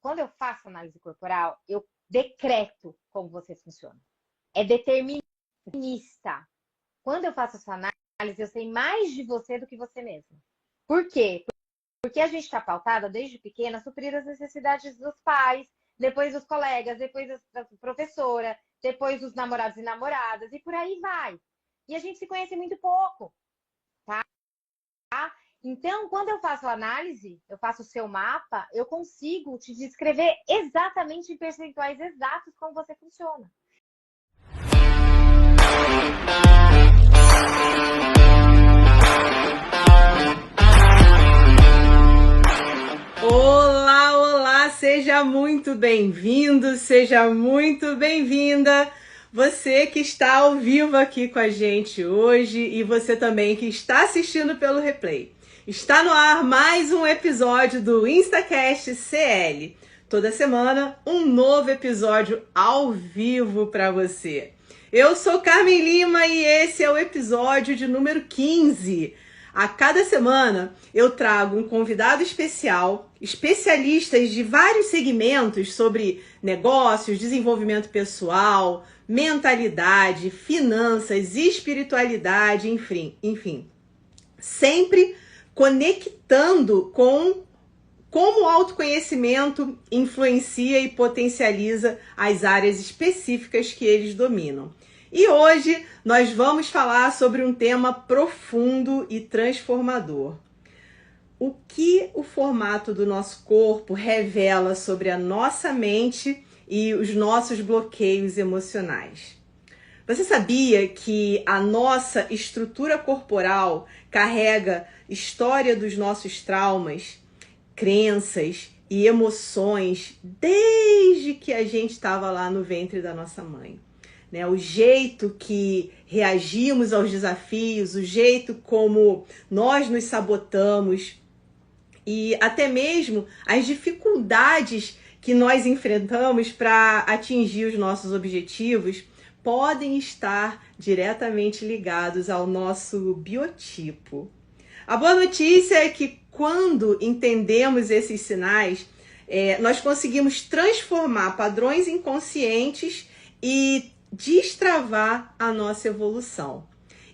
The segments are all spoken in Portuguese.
quando eu faço análise corporal, eu decreto como você funciona. É determinista. Quando eu faço essa análise, eu sei mais de você do que você mesmo. Por quê? Porque a gente está pautada desde pequena a suprir as necessidades dos pais, depois dos colegas, depois da professora, depois dos namorados e namoradas, e por aí vai. E a gente se conhece muito pouco, tá? Então, quando eu faço a análise, eu faço o seu mapa, eu consigo te descrever exatamente em percentuais exatos como você funciona. Olá, olá, seja muito bem-vindo, seja muito bem-vinda. Você que está ao vivo aqui com a gente hoje e você também que está assistindo pelo replay. Está no ar mais um episódio do InstaCast CL. Toda semana, um novo episódio ao vivo para você. Eu sou Carmen Lima e esse é o episódio de número 15. A cada semana eu trago um convidado especial, especialistas de vários segmentos sobre negócios, desenvolvimento pessoal, mentalidade, finanças, espiritualidade, enfim. Sempre conectando com como o autoconhecimento influencia e potencializa as áreas específicas que eles dominam. E hoje nós vamos falar sobre um tema profundo e transformador. O que o formato do nosso corpo revela sobre a nossa mente e os nossos bloqueios emocionais? Você sabia que a nossa estrutura corporal carrega história dos nossos traumas, crenças e emoções desde que a gente estava lá no ventre da nossa mãe? Né? O jeito que reagimos aos desafios, o jeito como nós nos sabotamos e até mesmo as dificuldades que nós enfrentamos para atingir os nossos objetivos podem estar diretamente ligados ao nosso biotipo. A boa notícia é que quando entendemos esses sinais, nós conseguimos transformar padrões inconscientes e destravar a nossa evolução.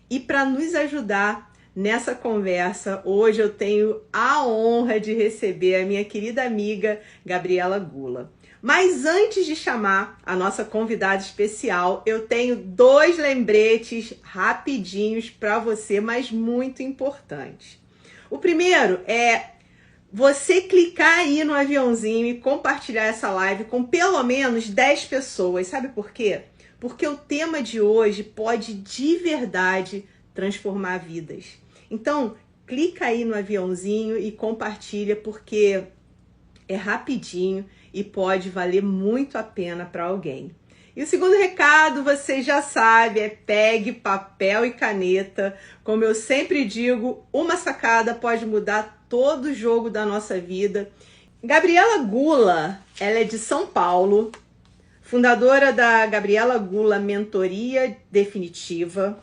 E para nos ajudar nessa conversa, hoje eu tenho a honra de receber a minha querida amiga Gabriela Gula. Mas antes de chamar a nossa convidada especial, eu tenho 2 lembretes rapidinhos para você, mas muito importantes. O primeiro é você clicar aí no aviãozinho e compartilhar essa live com pelo menos 10 pessoas. Sabe por quê? Porque o tema de hoje pode de verdade transformar vidas. Então, clica aí no aviãozinho e compartilha, porque é rapidinho e pode valer muito a pena para alguém. E o segundo recado, você já sabe, é pegue papel e caneta. Como eu sempre digo, uma sacada pode mudar todo o jogo da nossa vida. Gabriela Gula, ela é de São Paulo, fundadora da Gabriela Gula Mentoria Definitiva.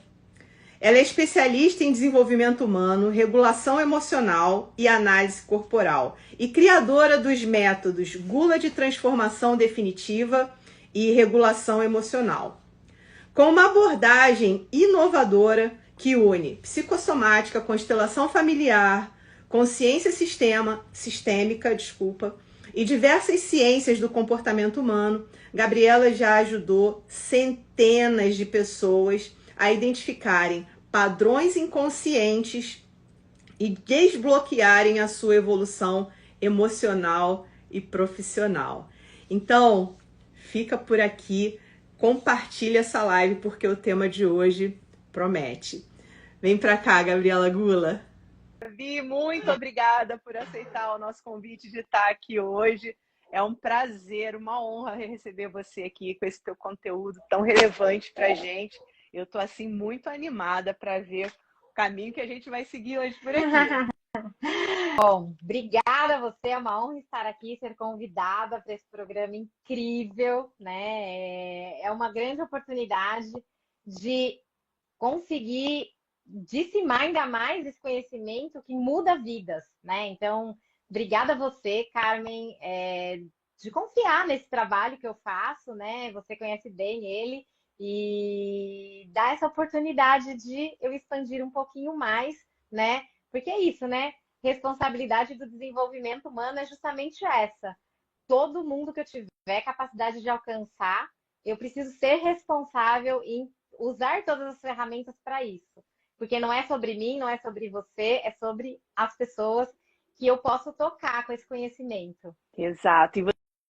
Ela é especialista em desenvolvimento humano, regulação emocional e análise corporal e criadora dos métodos Gula de Transformação Definitiva e Regulação Emocional, com uma abordagem inovadora que une psicossomática, constelação familiar, consciência sistêmica, e diversas ciências do comportamento humano. Gabriela já ajudou centenas de pessoas a identificarem padrões inconscientes e desbloquearem a sua evolução emocional e profissional. Então, fica por aqui, compartilha essa live porque o tema de hoje promete. Vem pra cá, Gabriela Gula. Vi, muito obrigada por aceitar o nosso convite de estar aqui hoje. É um prazer, uma honra receber você aqui com esse teu conteúdo tão relevante pra gente. Eu tô assim muito animada para ver o caminho que a gente vai seguir hoje por aqui. Bom, obrigada a você, é uma honra estar aqui, ser convidada para esse programa incrível, né? É uma grande oportunidade de conseguir dissimar ainda mais esse conhecimento que muda vidas, né? Então, obrigada a você, Carmen. de confiar nesse trabalho que eu faço, né? Você conhece bem ele e dá essa oportunidade de eu expandir um pouquinho mais, né? Porque é isso, né? Responsabilidade do desenvolvimento humano é justamente essa. Todo mundo que eu tiver capacidade de alcançar, eu preciso ser responsável em usar todas as ferramentas para isso. Porque não é sobre mim, não é sobre você, é sobre as pessoas que eu posso tocar com esse conhecimento. Exato. E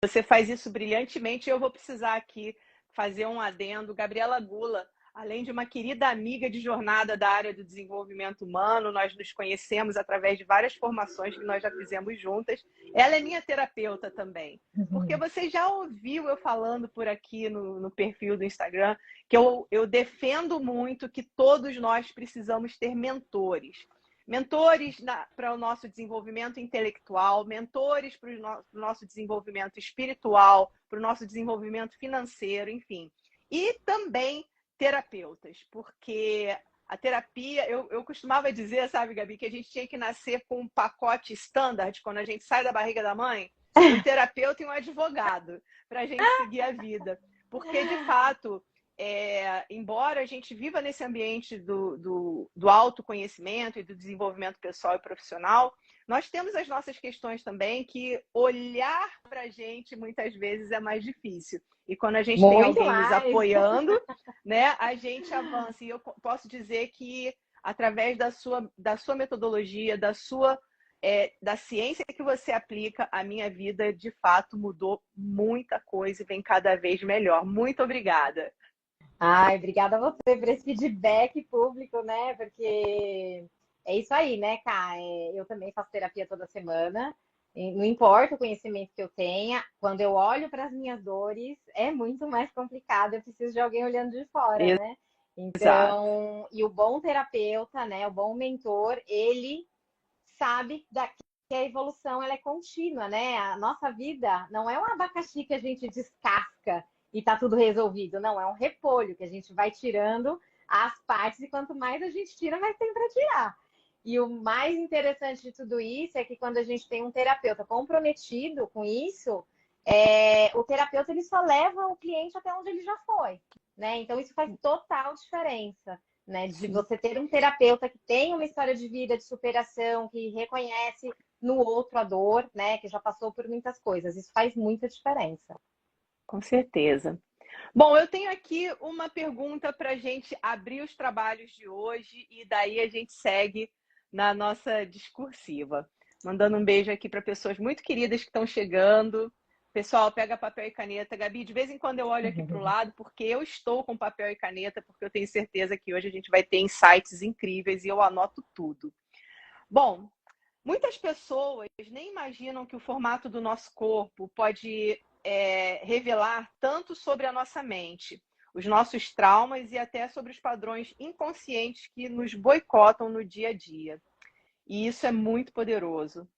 você faz isso brilhantemente. Eu vou precisar aqui fazer um adendo. Gabriela Gula, além de uma querida amiga de jornada da área do desenvolvimento humano, nós nos conhecemos através de várias formações que nós já fizemos juntas. Ela é minha terapeuta também. Porque você já ouviu eu falando por aqui no perfil do Instagram que eu defendo muito que todos nós precisamos ter mentores. Mentores para o nosso desenvolvimento intelectual, mentores para o nosso desenvolvimento espiritual, para o nosso desenvolvimento financeiro, enfim. E também terapeutas, porque a terapia, eu costumava dizer, sabe, Gabi, que a gente tinha que nascer com um pacote standard quando a gente sai da barriga da mãe, um terapeuta e um advogado, para a gente seguir a vida. Porque, de fato, embora a gente viva nesse ambiente do autoconhecimento e do desenvolvimento pessoal e profissional, nós temos as nossas questões também que olhar para a gente muitas vezes é mais difícil. E quando a gente tem alguém nos apoiando, né, a gente avança. E eu posso dizer que através da sua metodologia, da ciência que você aplica, a minha vida de fato mudou muita coisa e vem cada vez melhor. Muito obrigada. Ai, obrigada a você por esse feedback público, né? Porque é isso aí, né, Cá? Eu também faço terapia toda semana. Não importa o conhecimento que eu tenha, quando eu olho para as minhas dores, é muito mais complicado. Eu preciso de alguém olhando de fora, né? Exato. Então, e o bom terapeuta, né? O bom mentor, ele sabe que a evolução ela é contínua, né? A nossa vida não é um abacaxi que a gente descasca e tá tudo resolvido. Não, é um repolho que a gente vai tirando as partes e quanto mais a gente tira, mais tem para tirar. E o mais interessante de tudo isso é que quando a gente tem um terapeuta comprometido com isso, o terapeuta ele só leva o cliente até onde ele já foi, né? Então isso faz total diferença, né? De você ter um terapeuta que tem uma história de vida, de superação, que reconhece no outro a dor, né? Que já passou por muitas coisas. Isso faz muita diferença. Com certeza. Bom, eu tenho aqui uma pergunta para a gente abrir os trabalhos de hoje e daí a gente segue na nossa discursiva. Mandando um beijo aqui para pessoas muito queridas que estão chegando. Pessoal, pega papel e caneta. Gabi, de vez em quando eu olho aqui para o lado, porque eu estou com papel e caneta, porque eu tenho certeza que hoje a gente vai ter insights incríveis e eu anoto tudo. Bom, muitas pessoas nem imaginam que o formato do nosso corpo pode revelar tanto sobre a nossa mente, os nossos traumas e até sobre os padrões inconscientes que nos boicotam no dia a dia. E isso é muito poderoso.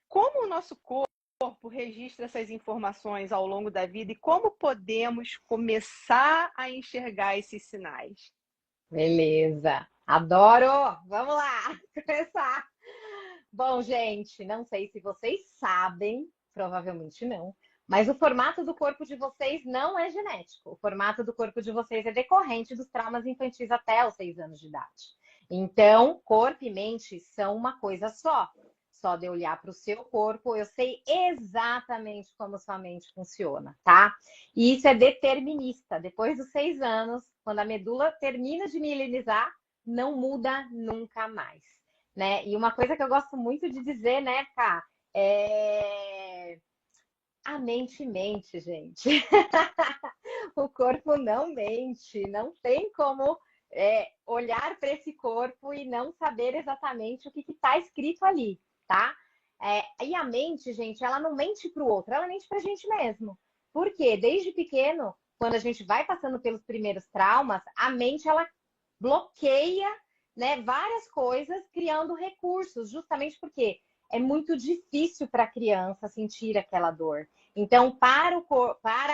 Como o nosso corpo registra essas informações ao longo da vida e como podemos começar a enxergar esses sinais? Beleza. Adoro! Vamos lá, começar. Bom, gente, não sei se vocês sabem, provavelmente não, mas o formato do corpo de vocês não é genético. O formato do corpo de vocês é decorrente dos traumas infantis até os 6 anos de idade. Então, corpo e mente são uma coisa só. Só de eu olhar para o seu corpo, eu sei exatamente como sua mente funciona, tá? E isso é determinista. Depois dos 6 anos, quando a medula termina de milenizar, não muda nunca mais, né? E uma coisa que eu gosto muito de dizer, né, Ká, a mente mente, gente. O corpo não mente, não tem como olhar para esse corpo e não saber exatamente o que está escrito ali, tá? E a mente, gente, ela não mente para o outro, ela mente para a gente mesmo. Por quê? Desde pequeno, quando a gente vai passando pelos primeiros traumas, a mente ela bloqueia, né, várias coisas, criando recursos, justamente porque é muito difícil para a criança sentir aquela dor. Então, para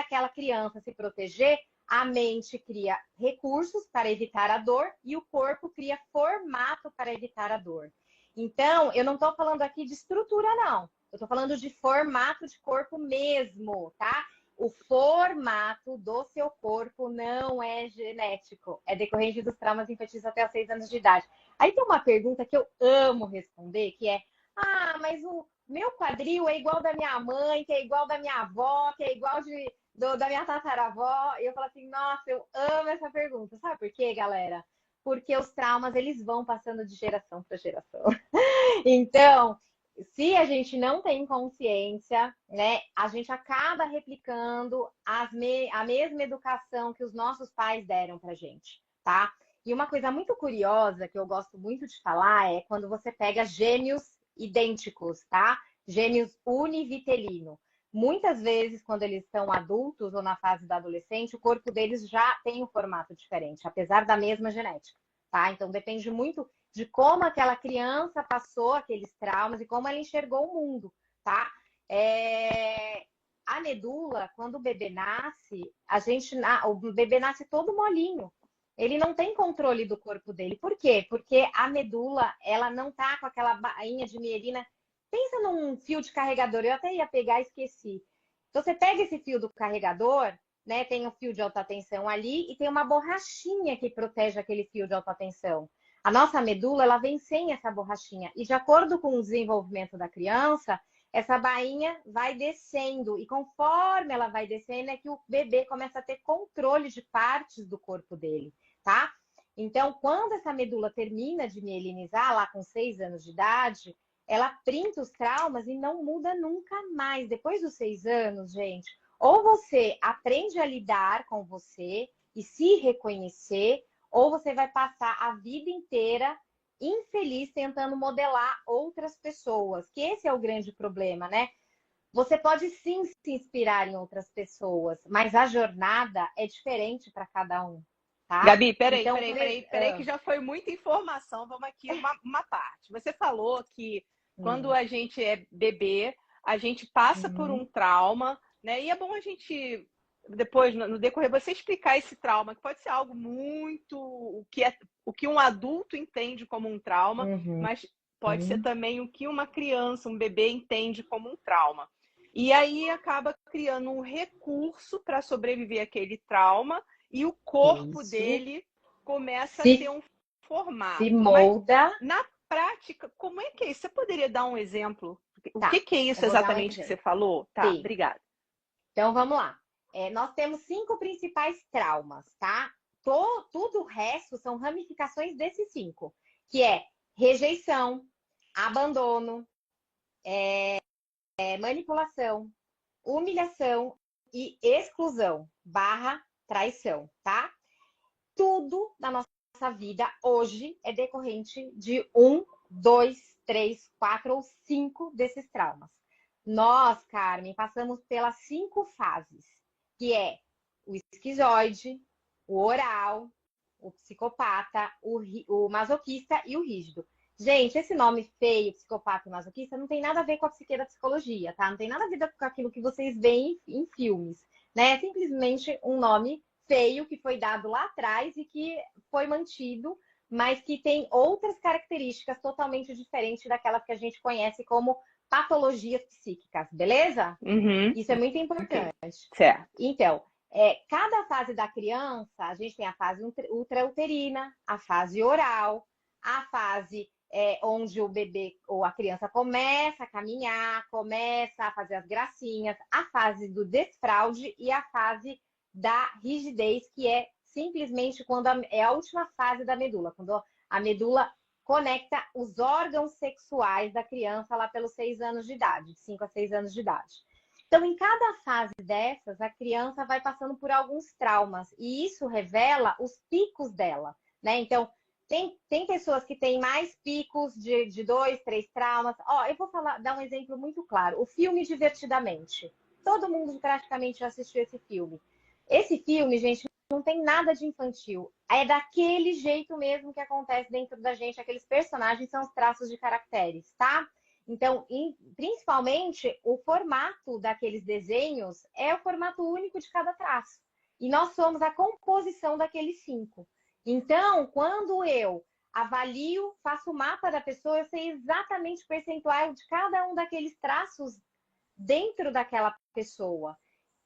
aquela criança se proteger, a mente cria recursos para evitar a dor e o corpo cria formato para evitar a dor. Então, eu não estou falando aqui de estrutura, não. Eu tô falando de formato de corpo mesmo, tá? O formato do seu corpo não é genético, é decorrente dos traumas infantis até os 6 anos de idade. Aí tem uma pergunta que eu amo responder, que é: ah, mas o meu quadril é igual da minha mãe, que é igual da minha avó, que é igual da minha tataravó. E eu falo assim, nossa, eu amo essa pergunta. Sabe por quê, galera? Porque os traumas, eles vão passando de geração para geração. Então, se a gente não tem consciência, né, a gente acaba replicando a mesma educação que os nossos pais deram pra gente, tá? E uma coisa muito curiosa que eu gosto muito de falar é quando você pega gêmeos idênticos, tá? Gêmeos univitelino. Muitas vezes, quando eles estão adultos ou na fase da adolescente, o corpo deles já tem um formato diferente, apesar da mesma genética, tá? Então depende muito de como aquela criança passou aqueles traumas e como ela enxergou o mundo, tá? A medula, quando o bebê nasce, o bebê nasce todo molinho. Ele não tem controle do corpo dele. Por quê? Porque a medula, ela não tá com aquela bainha de mielina. Pensa num fio de carregador. Eu até ia pegar e esqueci. Então, você pega esse fio do carregador, né? Tem um fio de alta tensão ali e tem uma borrachinha que protege aquele fio de alta tensão. A nossa medula, ela vem sem essa borrachinha. E de acordo com o desenvolvimento da criança, essa bainha vai descendo. E conforme ela vai descendo, é que o bebê começa a ter controle de partes do corpo dele, tá? Então, quando essa medula termina de mielinizar, lá com 6 anos de idade, ela printa os traumas e não muda nunca mais. Depois dos 6 anos, gente, ou você aprende a lidar com você e se reconhecer, ou você vai passar a vida inteira infeliz tentando modelar outras pessoas, que esse é o grande problema, né? Você pode sim se inspirar em outras pessoas, mas a jornada é diferente para cada um, tá? Gabi, Então, peraí, que já foi muita informação. Vamos aqui uma parte. Você falou que quando a gente é bebê, a gente passa por um trauma, né? E é bom a gente depois, no decorrer, você explicar esse trauma, que pode ser algo muito o que um adulto entende como um trauma, mas pode ser também o que uma criança, um bebê entende como um trauma. E aí acaba criando um recurso para sobreviver àquele trauma e o corpo dele começa a ter um formato. Se molda. Mas, na prática, como é que é isso? Você poderia dar um exemplo? O Tá, que é isso exatamente que você falou? Tá, sim. Obrigada. Então, vamos lá. Nós temos 5 principais traumas, tá? Tudo o resto são ramificações desses 5, que é rejeição, abandono, manipulação, humilhação e exclusão / traição, tá? Tudo na nossa vida hoje é decorrente de 1, 2, 3, 4 ou 5 desses traumas. Nós, Carmen, passamos pelas 5 fases, que é o esquizoide, o oral, o psicopata, o masoquista e o rígido. Gente, esse nome feio, psicopata e masoquista, não tem nada a ver com a psique da psicologia, tá? Não tem nada a ver com aquilo que vocês veem em filmes, né? É simplesmente um nome feio que foi dado lá atrás e que foi mantido, mas que tem outras características totalmente diferentes daquelas que a gente conhece como patologias psíquicas, beleza? Isso é muito importante. Certo. Então, cada fase da criança, a gente tem a fase intrauterina, a fase oral, a fase onde o bebê ou a criança começa a caminhar, começa a fazer as gracinhas, a fase do desfraude e a fase da rigidez, que é simplesmente quando é a última fase da medula, quando a medula conecta os órgãos sexuais da criança lá pelos 6 anos de idade, de 5 a 6 anos de idade. Então, em cada fase dessas, a criança vai passando por alguns traumas e isso revela os picos dela, né? Então, tem pessoas que têm mais picos de 2, 3 traumas. Eu vou dar um exemplo muito claro. O filme Divertidamente. Todo mundo praticamente já assistiu esse filme. Esse filme, gente, não tem nada de infantil. É daquele jeito mesmo que acontece dentro da gente. Aqueles personagens são os traços de caracteres, tá? Então, principalmente, o formato daqueles desenhos é o formato único de cada traço. E nós somos a composição daqueles 5. Então, quando eu avalio, faço o mapa da pessoa, eu sei exatamente o percentual de cada um daqueles traços dentro daquela pessoa.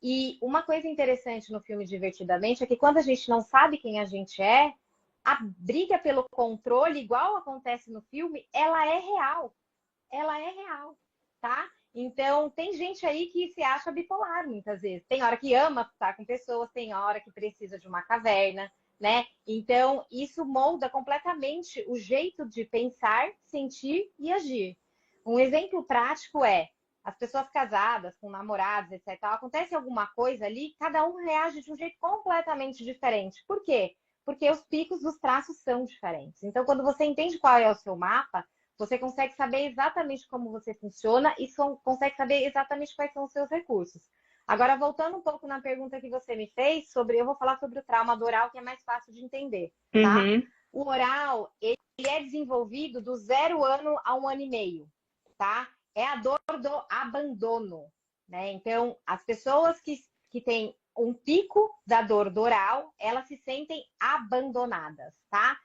E uma coisa interessante no filme Divertidamente é que quando a gente não sabe quem a gente é, a briga pelo controle, igual acontece no filme, ela é real. Ela é real, tá? Então, tem gente aí que se acha bipolar muitas vezes. Tem hora que ama estar com pessoas, tem hora que precisa de uma caverna, né? Então, isso molda completamente o jeito de pensar, sentir e agir. Um exemplo prático é as pessoas casadas, com namorados, etc. Acontece alguma coisa ali, cada um reage de um jeito completamente diferente. Por quê? Porque os picos dos traços são diferentes. Então, quando você entende qual é o seu mapa, você consegue saber exatamente como você funciona e consegue saber exatamente quais são os seus recursos. Agora, voltando um pouco na pergunta que você me fez, eu vou falar sobre o trauma do oral, que é mais fácil de entender, tá? O oral, ele é desenvolvido do 0 ano a 1 ano e meio, tá? É a dor do abandono, né? Então, as pessoas que têm um pico da dor do oral, elas se sentem abandonadas, tá?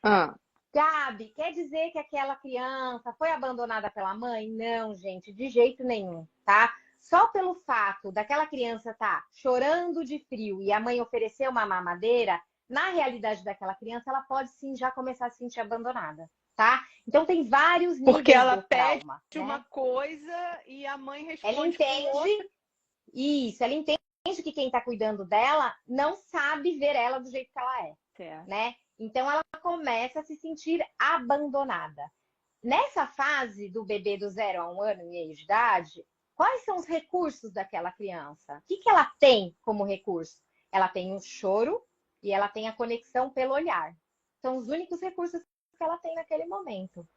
Gabi, quer dizer que aquela criança foi abandonada pela mãe? Não, gente, de jeito nenhum, tá? Só pelo fato daquela criança estar chorando de frio e a mãe oferecer uma mamadeira, na realidade daquela criança, ela pode sim já começar a se sentir abandonada, tá? Então tem vários níveis Porque ela do pede trauma, uma né? coisa e a mãe Ela responde com outra. entende isso, ela entende que quem está cuidando dela não sabe ver ela do jeito que ela é, Certo. né? Então ela começa a se sentir abandonada. Nessa fase do bebê do 0 a 1 ano e meio de idade, quais são os recursos daquela criança? O que ela tem como recurso? Ela tem o choro e ela tem a conexão pelo olhar. São os únicos recursos que ela tem naquele momento.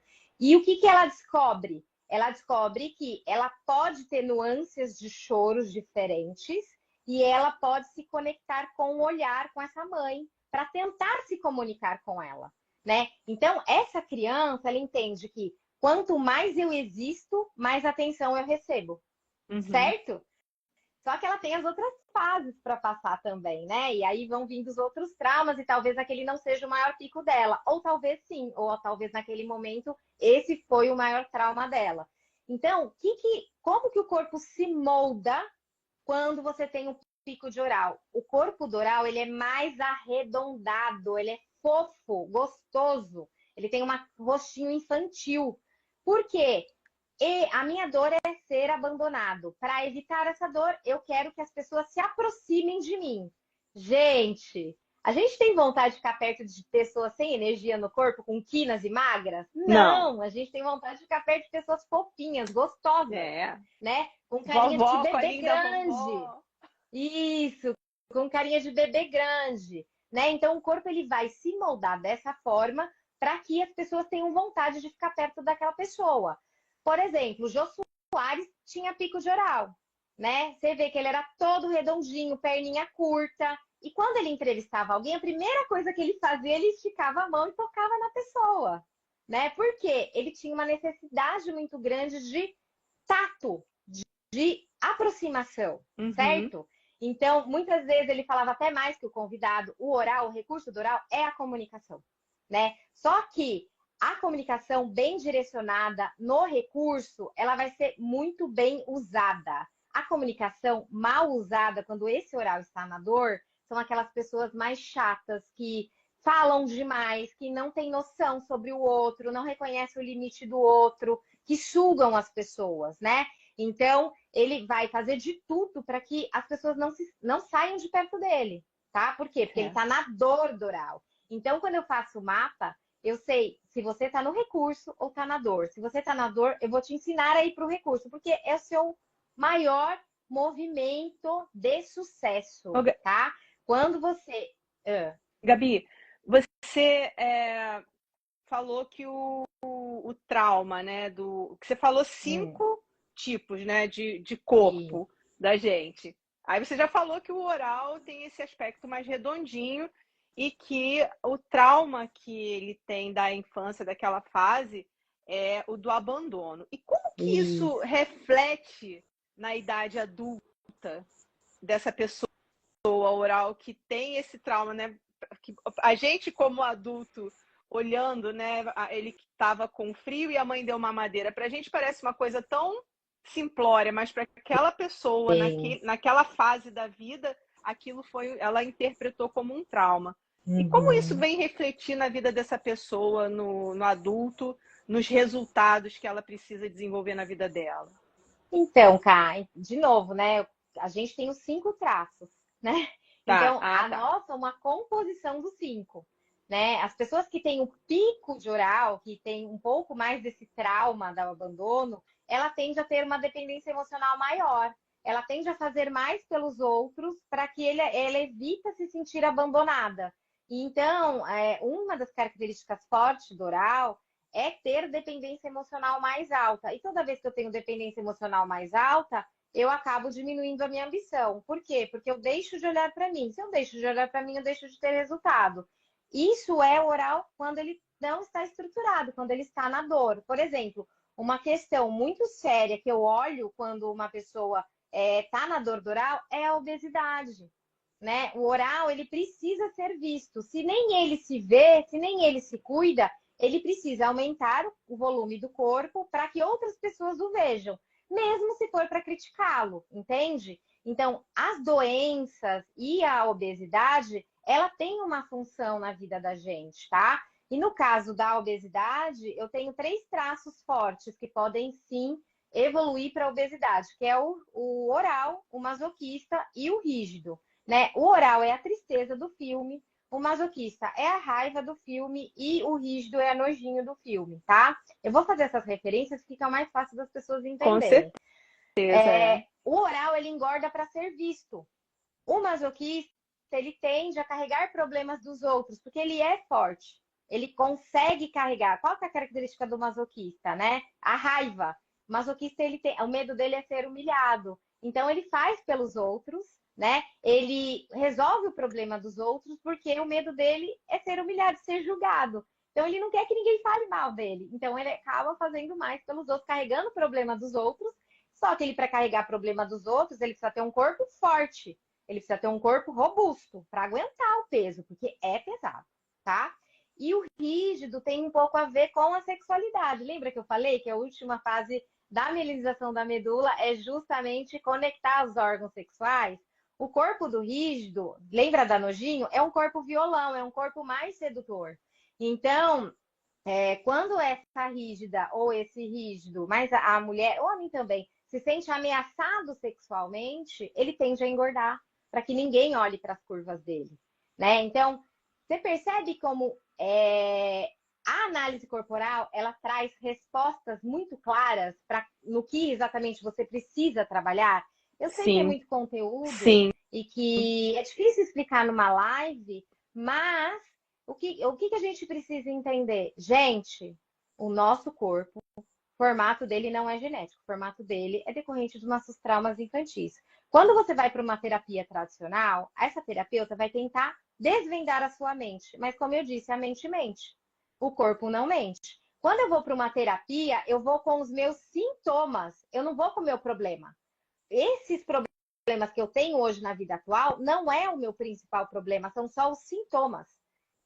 E o que ela descobre? Ela descobre que ela pode ter nuances de choros diferentes e ela pode se conectar com o olhar com essa mãe para tentar se comunicar com ela, né? Então, essa criança, ela entende que quanto mais eu existo, mais atenção eu recebo, certo? Só que ela tem as outras fases para passar também, né? E aí vão vindo os outros traumas e talvez aquele não seja o maior pico dela, ou talvez sim, ou talvez naquele momento esse foi o maior trauma dela. Então, como que o corpo se molda quando você tem um pico de oral? O corpo do oral, ele é mais arredondado, ele é fofo, gostoso. Ele tem um rostinho infantil. Por quê? E a minha dor é ser abandonado. Para evitar essa dor, eu quero que as pessoas se aproximem de mim. Gente, a gente tem vontade de ficar perto de pessoas sem energia no corpo, com quinas e magras? Não, a gente tem vontade de ficar perto de pessoas fofinhas, gostosas, né? Com carinha de Vovó, bebê grande. Vovó. Isso, com carinha de bebê grande, né? Então o corpo ele vai se moldar dessa forma para que as pessoas tenham vontade de ficar perto daquela pessoa. Por exemplo, o Jô Soares tinha pico de oral, né? Você vê que ele era todo redondinho, perninha curta. E quando ele entrevistava alguém, a primeira coisa que ele fazia, ele esticava a mão e tocava na pessoa, né? Porque ele tinha uma necessidade muito grande de tato, de aproximação, certo? Então, muitas vezes ele falava até mais que o convidado, o oral, o recurso do oral é a comunicação, né? Só que a comunicação bem direcionada no recurso, ela vai ser muito bem usada. A comunicação mal usada, quando esse oral está na dor, são aquelas pessoas mais chatas, que falam demais, que não têm noção sobre o outro, não reconhecem o limite do outro, que sugam as pessoas, né? Então, ele vai fazer de tudo para que as pessoas não saiam de perto dele, tá? Por quê? Porque ele está na dor do oral. Então, quando eu faço o mapa, eu sei se você está no recurso ou está na dor. Se você está na dor, eu vou te ensinar a ir para o recurso, porque é o seu maior movimento de sucesso, tá? Quando você... Gabi, você falou que o trauma, né? Que você falou 5 tipos, né? De corpo da gente. Aí você já falou que o oral tem esse aspecto mais redondinho e que o trauma que ele tem da infância, daquela fase, é o do abandono. E como que isso reflete na idade adulta dessa pessoa oral que tem esse trauma, né? A gente, como adulto olhando, né? Ele que estava com frio e a mãe deu mamadeira. Para a gente parece uma coisa tão simplória, mas para aquela pessoa, Sim. naquela fase da vida, aquilo foi, ela interpretou como um trauma. E como isso Uhum. vem refletir na vida dessa pessoa, no adulto, nos resultados que ela precisa desenvolver na vida dela? Então, Cá, de novo, né? A gente tem os 5 traços, né? Tá, Então, a tá. nossa é uma composição dos 5, né? As pessoas que têm o pico de oral, que tem um pouco mais desse trauma do abandono, ela tende a ter uma dependência emocional maior. Ela tende a fazer mais pelos outros para que ela evita se sentir abandonada. Então, uma das características fortes do oral é ter dependência emocional mais alta. E toda vez que eu tenho dependência emocional mais alta, eu acabo diminuindo a minha ambição. Por quê? Porque eu deixo de olhar para mim. Se eu deixo de olhar para mim, eu deixo de ter resultado. Isso é oral quando ele não está estruturado, quando ele está na dor. Por exemplo, uma questão muito séria que eu olho quando uma pessoa está na dor do oral é a obesidade. Né? O oral, ele precisa ser visto. Se nem ele se vê, se nem ele se cuida, ele precisa aumentar o volume do corpo para que outras pessoas o vejam, mesmo se for para criticá-lo, entende? Então, as doenças e a obesidade, ela tem uma função na vida da gente, tá? E no caso da obesidade, eu tenho 3 traços fortes que podem sim evoluir para a obesidade, que é o oral, o masoquista e o rígido, né? O oral é a tristeza do filme, o masoquista é a raiva do filme e o rígido é a nojinho do filme, tá? Eu vou fazer essas referências que fica mais fácil das pessoas Com entenderem. certeza, é. O oral, ele engorda para ser visto. O masoquista, ele tende a carregar problemas dos outros, porque ele é forte. Ele consegue carregar. Qual que é a característica do masoquista, né? A raiva. O masoquista, o medo dele é ser humilhado. Então, ele faz pelos outros, né? Ele resolve o problema dos outros porque o medo dele é ser humilhado, ser julgado. Então, ele não quer que ninguém fale mal dele. Então, ele acaba fazendo mais pelos outros, carregando o problema dos outros. Só que ele, para carregar o problema dos outros, ele precisa ter um corpo forte. Ele precisa ter um corpo robusto para aguentar o peso, porque é pesado, tá? E o rígido tem um pouco a ver com a sexualidade. Lembra que eu falei que a última fase da mielinização da medula é justamente conectar os órgãos sexuais? O corpo do rígido, lembra da nojinho? É um corpo violão, é um corpo mais sedutor. Então, quando essa rígida ou esse rígido, mas a mulher, ou a mim também, se sente ameaçado sexualmente, ele tende a engordar para que ninguém olhe para as curvas dele, né? Então, você percebe como a análise corporal ela traz respostas muito claras no que exatamente você precisa trabalhar. Eu sei que é Sim, muito conteúdo sim. e que é difícil explicar numa live, mas o que a gente precisa entender? Gente, o nosso corpo, o formato dele não é genético, o formato dele é decorrente dos nossos traumas infantis. Quando você vai para uma terapia tradicional, essa terapeuta vai tentar desvendar a sua mente. Mas, como eu disse, a mente mente. O corpo não mente. Quando eu vou para uma terapia, eu vou com os meus sintomas, eu não vou com o meu problema. Esses problemas que eu tenho hoje na vida atual não é o meu principal problema, são só os sintomas.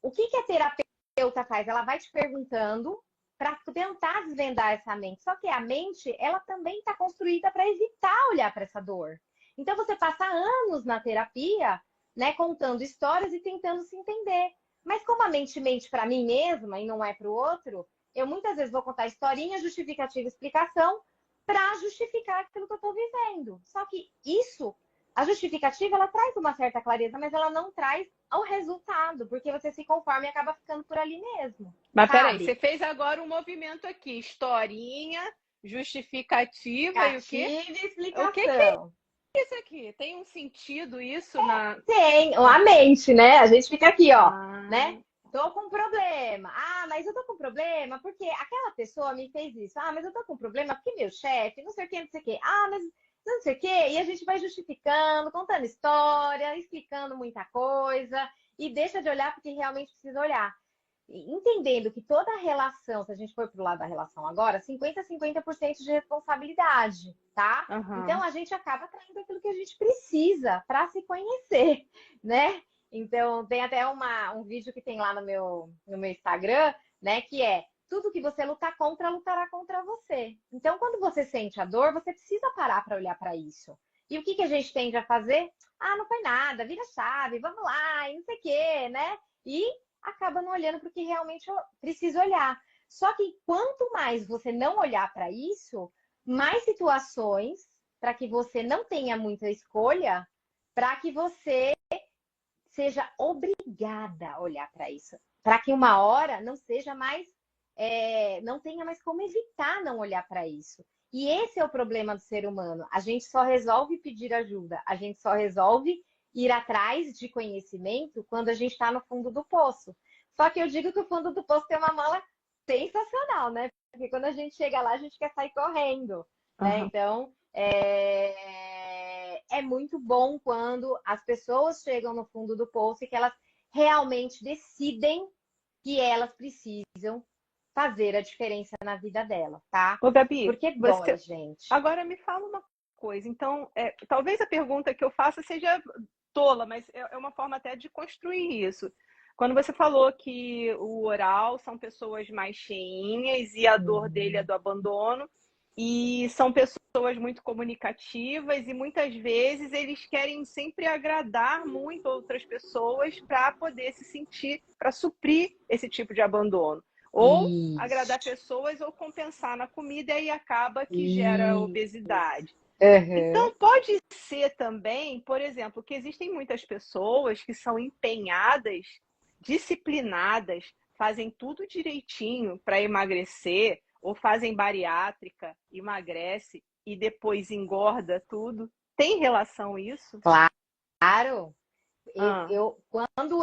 O que a terapeuta faz? Ela vai te perguntando para tentar desvendar essa mente. Só que a mente, ela também está construída para evitar olhar para essa dor. Então você passa anos na terapia, né, contando histórias e tentando se entender. Mas como a mente mente para mim mesma e não é para o outro, eu muitas vezes vou contar historinha, justificativa, explicação para justificar aquilo que eu estou vivendo. Só que isso, a justificativa, ela traz uma certa clareza, mas ela não traz o resultado, porque você se conforma e acaba ficando por ali mesmo, Mas peraí, você sabe? fez agora um movimento aqui, historinha, justificativa e o quê? Justificativa e O que que é explicação. isso aqui? Tem um sentido isso na... Tem, a mente, né? A gente fica aqui, ó, Ah, né? Tô com problema. Ah, mas eu tô com problema porque aquela pessoa me fez isso. Ah, mas eu tô com problema porque meu chefe, não sei o que, não sei o que. Ah, mas não sei o que. E a gente vai justificando, contando história, explicando muita coisa e deixa de olhar porque realmente precisa olhar. Entendendo que toda relação, se a gente for pro lado da relação agora, 50 a 50% de responsabilidade, tá? Então aham. a gente acaba traindo aquilo que a gente precisa para se conhecer, né? Então, tem até um vídeo que tem lá no meu Instagram, né? Que é tudo que você lutar contra, lutará contra você. Então, quando você sente a dor, você precisa parar para olhar para isso. E o que a gente tende a fazer? Ah, não foi nada, vira chave, vamos lá, e não sei o quê, né? E acaba não olhando para o que realmente eu preciso olhar. Só que quanto mais você não olhar para isso, mais situações para que você não tenha muita escolha, para que você seja obrigada a olhar para isso. Para que uma hora não seja mais, não tenha mais como evitar não olhar para isso. E esse é o problema do ser humano. A gente só resolve pedir ajuda, a gente só resolve ir atrás de conhecimento quando a gente está no fundo do poço. Só que eu digo que o fundo do poço tem uma mala sensacional, né? Porque quando a gente chega lá, a gente quer sair correndo, né? Uhum. Então, é muito bom quando as pessoas chegam no fundo do poço e que elas realmente decidem que elas precisam fazer a diferença na vida delas, tá? Ô, Gabi, Porque dói, gente. agora me fala uma coisa. Então, talvez a pergunta que eu faça seja tola, mas é uma forma até de construir isso. Quando você falou que o oral são pessoas mais cheinhas e a dor dele é do abandono, e são pessoas muito comunicativas e muitas vezes eles querem sempre agradar muito outras pessoas para poder se sentir, para suprir esse tipo de abandono. Ou agradar Isso. pessoas ou compensar na comida e aí acaba que gera Isso. obesidade. Uhum. Então, pode ser também, por exemplo, que existem muitas pessoas que são empenhadas, disciplinadas, fazem tudo direitinho para emagrecer, ou fazem bariátrica, emagrece e depois engorda tudo. Tem relação isso? Claro. Ah, Quando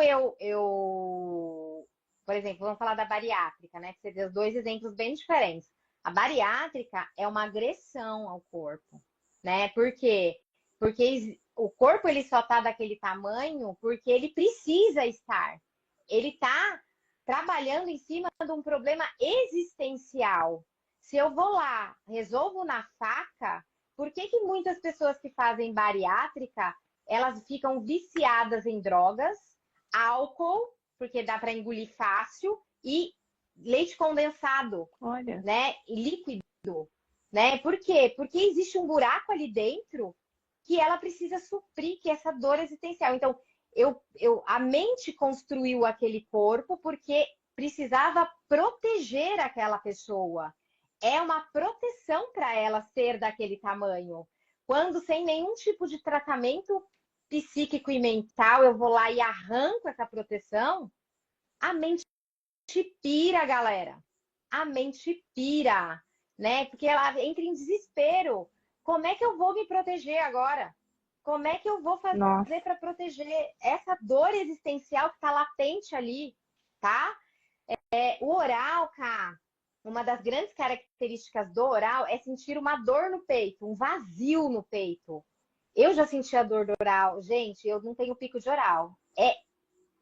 por exemplo, vamos falar da bariátrica, né? Que você deu dois exemplos bem diferentes. A bariátrica é uma agressão ao corpo, né? Por quê? Porque o corpo ele só tá daquele tamanho porque ele precisa estar. Ele tá trabalhando em cima de um problema existencial. Se eu vou lá, resolvo na faca, por que muitas pessoas que fazem bariátrica elas ficam viciadas em drogas, álcool, porque dá para engolir fácil, e leite condensado, olha. né? E líquido, né? Por quê? Porque existe um buraco ali dentro que ela precisa suprir, que é essa dor existencial. Então, a mente construiu aquele corpo porque precisava proteger aquela pessoa. É uma proteção para ela ser daquele tamanho. Quando sem nenhum tipo de tratamento psíquico e mental, eu vou lá e arranco essa proteção, a mente pira, galera. A mente pira, né? Porque ela entra em desespero. Como é que eu vou me proteger agora? Como é que eu vou Nossa. fazer para proteger essa dor existencial que está latente ali, tá? O oral, cara, uma das grandes características do oral é sentir uma dor no peito, um vazio no peito. Eu já senti a dor do oral. Gente, eu não tenho pico de oral. É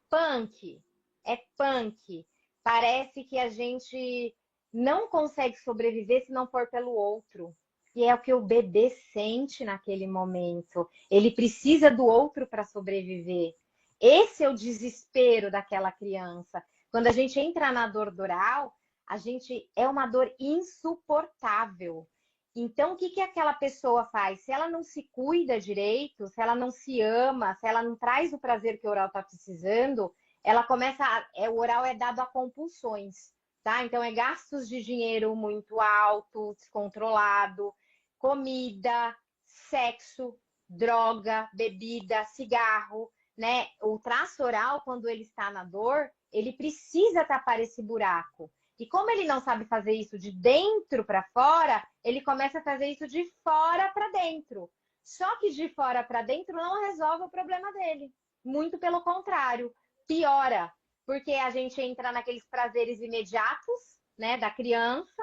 punk. É punk. Parece que a gente não consegue sobreviver se não for pelo outro. E é o que o bebê sente naquele momento. Ele precisa do outro para sobreviver. Esse é o desespero daquela criança. Quando a gente entra na dor oral, a gente é uma dor insuportável. Então, o que aquela pessoa faz? Se ela não se cuida direito, se ela não se ama, se ela não traz o prazer que o oral está precisando, ela começa. O oral é dado a compulsões, tá? Então, é gastos de dinheiro muito alto, descontrolado, comida, sexo, droga, bebida, cigarro, né? O traço oral, quando ele está na dor, ele precisa tapar esse buraco. E como ele não sabe fazer isso de dentro para fora, ele começa a fazer isso de fora para dentro. Só que de fora para dentro não resolve o problema dele. Muito pelo contrário, piora. Porque a gente entra naqueles prazeres imediatos, né, da criança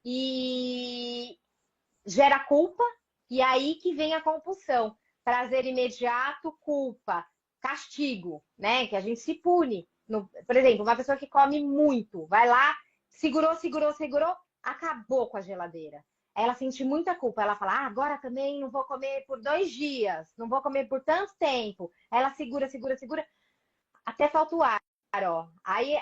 e gera culpa. E aí que vem a compulsão. Prazer imediato, culpa, castigo, né? Que a gente se pune. Por exemplo, uma pessoa que come muito, vai lá, segurou, acabou com a geladeira. Ela sente muita culpa. Ela fala, agora também não vou comer por 2 dias, não vou comer por tanto tempo. Ela segura. até falta o ar, ó. Aí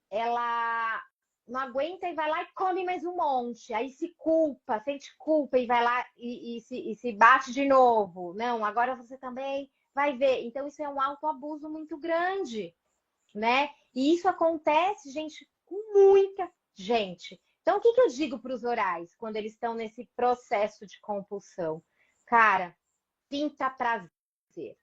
ela não aguenta e vai lá e come mais um monte. Aí se culpa, sente culpa e vai lá e se bate de novo. Não, agora você também vai ver. Então, isso é um autoabuso muito grande, né? E isso acontece, gente, com muita gente. Então, o que eu digo para os orais quando eles estão nesse processo de compulsão? Cara, sinta prazer.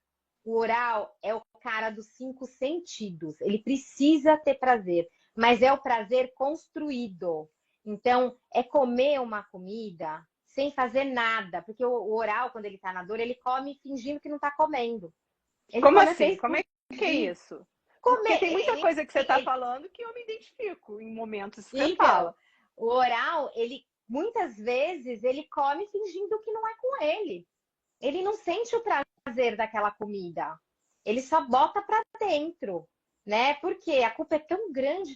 O oral é o cara dos 5 sentidos. Ele precisa ter prazer, mas é o prazer construído. Então, é comer uma comida sem fazer nada, porque o oral, quando ele está na dor, ele come fingindo que não está comendo. Ele Como come assim? até Como é que é explodir. isso? Porque Comer, tem muita coisa que você está falando que eu me identifico em momentos que você então, fala. o oral, ele muitas vezes ele come fingindo que não é com ele. Ele não sente o prazer daquela comida. Ele só bota para dentro, né? Porque a culpa é tão grande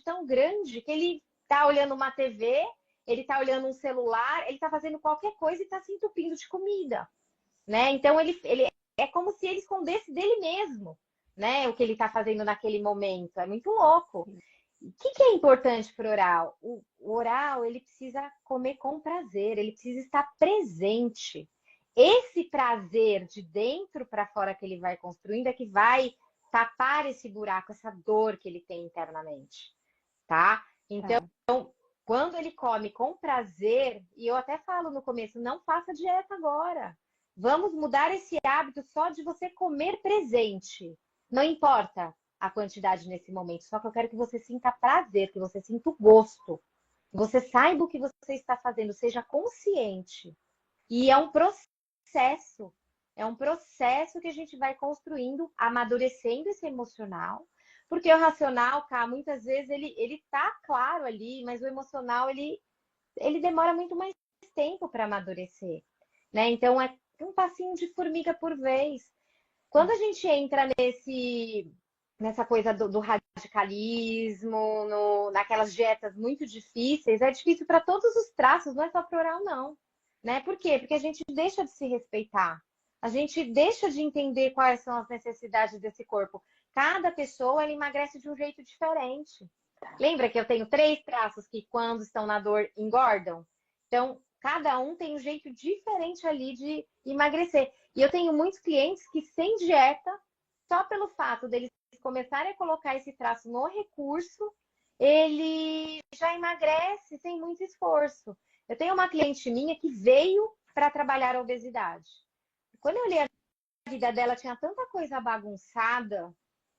que ele tá olhando uma TV, ele tá olhando um celular, ele tá fazendo qualquer coisa e tá se entupindo de comida, né? Então ele é como se ele escondesse dele mesmo, né? O que ele tá fazendo naquele momento. É muito louco. O que é importante para o oral? O oral, ele precisa comer com prazer, ele precisa estar presente. Esse prazer de dentro para fora que ele vai construindo é que vai tapar esse buraco, essa dor que ele tem internamente, tá? Então, quando ele come com prazer, e eu até falo no começo, não faça dieta agora. Vamos mudar esse hábito só de você comer presente. Não importa a quantidade nesse momento, só que eu quero que você sinta prazer, que você sinta o gosto, que você saiba o que você está fazendo, seja consciente. E é um processo que a gente vai construindo, amadurecendo esse emocional, porque o racional, cá, muitas vezes ele tá claro ali, mas o emocional ele demora muito mais tempo para amadurecer, né? Então é um passinho de formiga por vez. Quando a gente entra nessa coisa do radicalismo, naquelas dietas muito difíceis, é difícil para todos os traços, não é só para oral, não. Né? Por quê? Porque a gente deixa de se respeitar. A gente deixa de entender quais são as necessidades desse corpo. Cada pessoa ela emagrece de um jeito diferente. Lembra que eu tenho 3 traços que, quando estão na dor, engordam? Então, cada um tem um jeito diferente ali de emagrecer. E eu tenho muitos clientes que, sem dieta, só pelo fato deles começarem a colocar esse traço no recurso, ele já emagrece sem muito esforço. Eu tenho uma cliente minha que veio para trabalhar a obesidade. Quando eu olhei a vida dela, tinha tanta coisa bagunçada,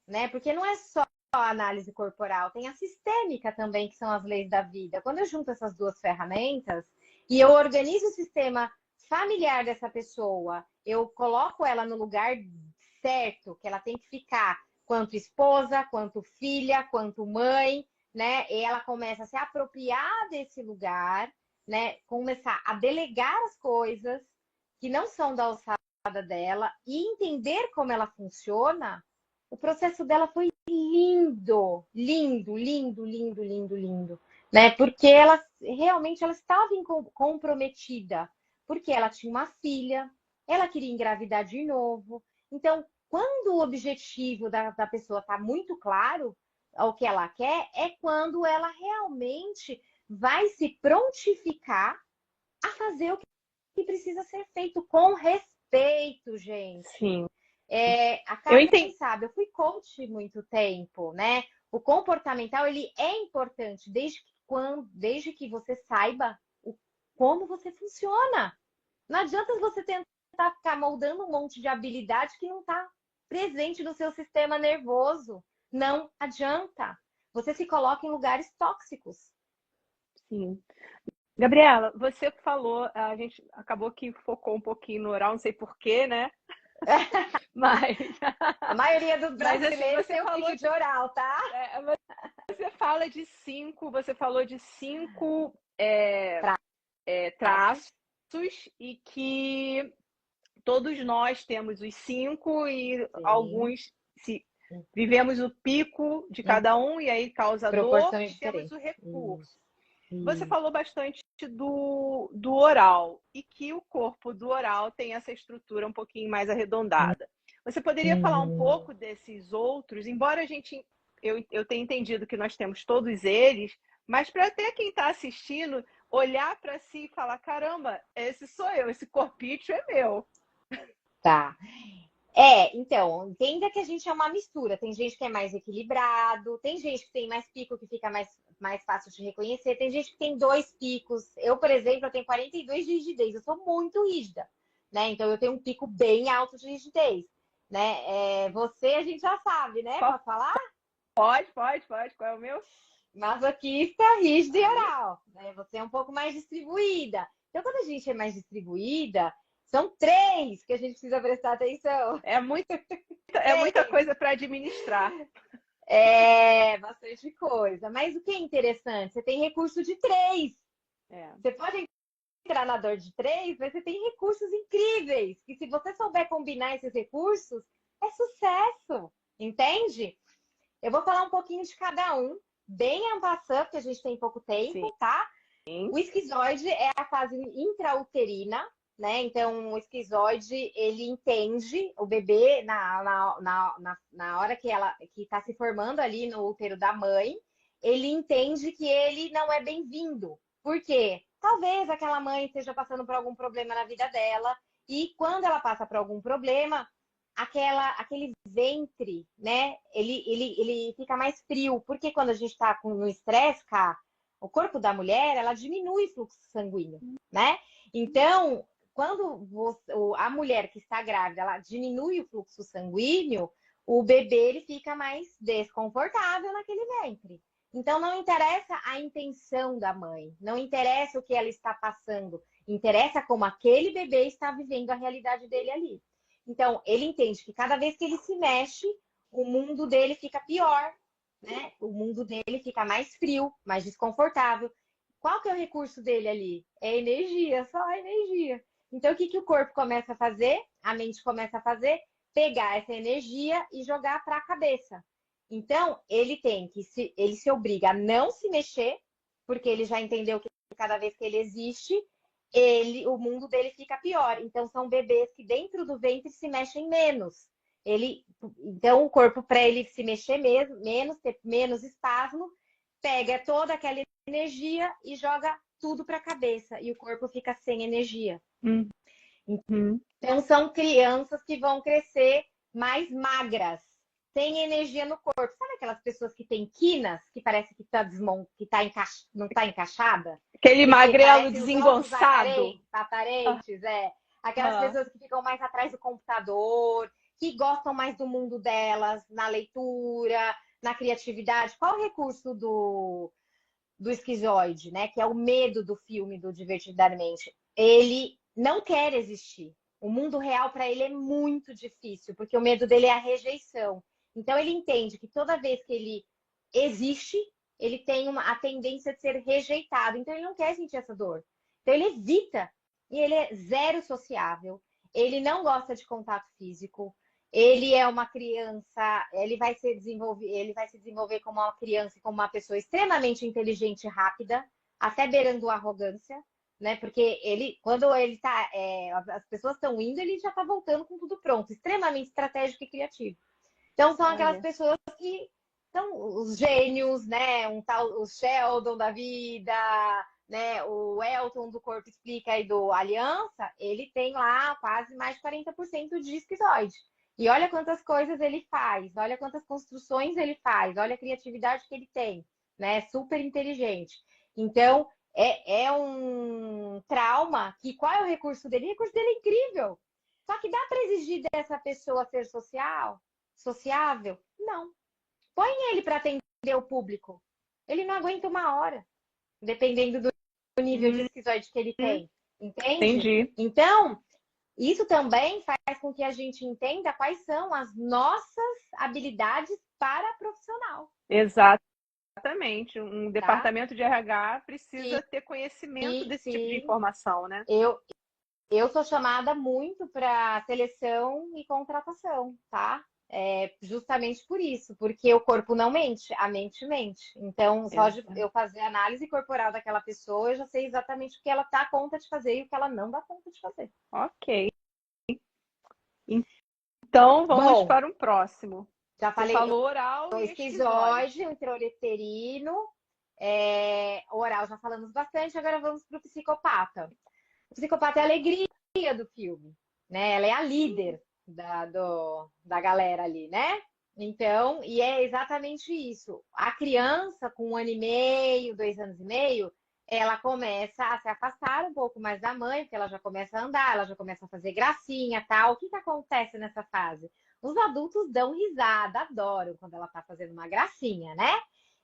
né? Porque não é só a análise corporal, tem a sistêmica também, que são as leis da vida. Quando eu junto essas duas ferramentas e eu organizo o sistema familiar dessa pessoa, eu coloco ela no lugar certo, que ela tem que ficar, quanto esposa, quanto filha, quanto mãe, né? E ela começa a se apropriar desse lugar, né? Começar a delegar as coisas que não são da alçada dela e entender como ela funciona. O processo dela foi lindo, lindo, lindo, lindo, lindo, lindo, né? Porque ela realmente ela estava comprometida, porque ela tinha uma filha, ela queria engravidar de novo. Então, quando o objetivo da pessoa está muito claro, o que ela quer, é quando ela realmente vai se prontificar a fazer o que precisa ser feito com respeito, gente. Sim. A Kátia, quem sabe, eu fui coach muito tempo, né? O comportamental, ele é importante desde que você saiba como você funciona. Não adianta você tentar ficar moldando um monte de habilidade que não está presente no seu sistema nervoso. Não adianta. Você se coloca em lugares tóxicos. Sim. Gabriela, você falou, a gente acabou que focou um pouquinho no oral, não sei porquê, né? Mas a maioria dos brasileiros tem um vídeo de oral, tá? Você fala de 5, você falou de 5 traços e que todos nós temos os 5 e sim, alguns vivemos o pico de cada um e aí causa dor, temos o recurso. Você falou bastante do oral e que o corpo do oral tem essa estrutura um pouquinho mais arredondada. Você poderia falar um pouco desses outros, embora eu tenha entendido que nós temos todos eles, mas para até quem está assistindo olhar para si e falar, caramba, esse sou eu, esse corpício é meu. Tá. Então, entenda que a gente é uma mistura. Tem gente que é mais equilibrado, tem gente que tem mais pico, que fica mais fácil de reconhecer, tem gente que tem 2 picos. Eu, por exemplo, eu tenho 42 de rigidez, eu sou muito rígida, né? Então, eu tenho um pico bem alto de rigidez, né? Você, a gente já sabe, né? Qual? Posso falar? Pode. Qual é o meu? Masoquista, rígida e oral, né? Você é um pouco mais distribuída. Então, quando a gente é mais distribuída, são 3 que a gente precisa prestar atenção. É muita coisa para administrar. É bastante coisa. Mas o que é interessante? Você tem recurso de 3. Você pode entrar na dor de 3, mas você tem recursos incríveis. Que se você souber combinar esses recursos, é sucesso. Entende? Eu vou falar um pouquinho de cada um, bem en passant, porque a gente tem pouco tempo, tá? O esquizoide é a fase intrauterina, né? Então, o esquizoide, ele entende o bebê na hora que está se formando ali no útero da mãe, ele entende que ele não é bem-vindo. Por quê? Talvez aquela mãe esteja passando por algum problema na vida dela, e quando ela passa por algum problema, aquele ventre, né? Ele fica mais frio, porque quando a gente está no estresse, cara, o corpo da mulher, ela diminui o fluxo sanguíneo, né? Então, quando a mulher que está grávida, ela diminui o fluxo sanguíneo, o bebê ele fica mais desconfortável naquele ventre. Então, não interessa a intenção da mãe, não interessa o que ela está passando, interessa como aquele bebê está vivendo a realidade dele ali. Então, ele entende que cada vez que ele se mexe, o mundo dele fica pior, né? O mundo dele fica mais frio, mais desconfortável. Qual que é o recurso dele ali? É energia, só energia. Então, o que, que o corpo começa a fazer? A mente começa a fazer? Pegar essa energia e jogar para a cabeça. Então, ele se obriga a não se mexer, porque ele já entendeu que cada vez que ele existe, o mundo dele fica pior. Então, são bebês que dentro do ventre se mexem menos. Então, o corpo, para ele se mexer menos, ter menos espasmo, pega toda aquela energia e joga tudo para a cabeça. E o corpo fica sem energia. Então, são crianças que vão crescer mais magras, sem energia no corpo. Sabe aquelas pessoas que têm quinas, que parece que não está encaixada? Aquele magrelo desengonçado. Aparentes, Aquelas pessoas que ficam mais atrás do computador, que gostam mais do mundo delas, na leitura, na criatividade. Qual o recurso do esquizoide, né? Que é o medo do filme do Divertidamente. Ele não quer existir. O mundo real para ele é muito difícil, porque o medo dele é a rejeição. Então ele entende que toda vez que ele existe, ele tem a tendência de ser rejeitado. Então ele não quer sentir essa dor. Então ele evita. E ele é zero sociável. Ele não gosta de contato físico. Ele é uma criança, ele vai se desenvolver como uma criança, como uma pessoa extremamente inteligente e rápida, até beirando a arrogância, né? Porque quando ele tá, as pessoas estão indo, ele já está voltando com tudo pronto, extremamente estratégico e criativo. Então são aquelas pessoas que são os gênios, né? O Sheldon da vida, né? O Elton do Corpo Explica e do Aliança, ele tem lá quase mais de 40% de esquizoide. E olha quantas coisas ele faz, olha quantas construções ele faz, olha a criatividade que ele tem, né? Super inteligente. Então, é um trauma que qual é o recurso dele? O recurso dele é incrível. Só que dá para exigir dessa pessoa ser sociável? Não. Põe ele para atender o público. Ele não aguenta uma hora, dependendo do nível de esquizoide que ele tem. Entende? Entendi. Então, isso também faz com que a gente entenda quais são as nossas habilidades para profissional. Exatamente. Um departamento de RH precisa ter conhecimento desse tipo de informação, né? Eu sou chamada muito para seleção e contratação, tá? Justamente por isso, porque o corpo não mente, a mente mente. Então, só de eu fazer a análise corporal daquela pessoa, eu já sei exatamente o que ela dá conta de fazer e o que ela não dá conta de fazer. Ok. Então, vamos Bom, para um próximo. já Você falei falou oral o e esquizoide. esquizoide, o intrauterino, oral já falamos bastante, agora vamos para o psicopata. O psicopata é a alegria do filme, né? Ela é a líder da galera ali, né? Então, e é exatamente isso. A criança, com 1 ano e meio, 2 anos e meio, ela começa a se afastar um pouco mais da mãe, porque ela já começa a andar, ela já começa a fazer gracinha, tal. O que que acontece nessa fase? Os adultos dão risada, adoram quando ela tá fazendo uma gracinha, né?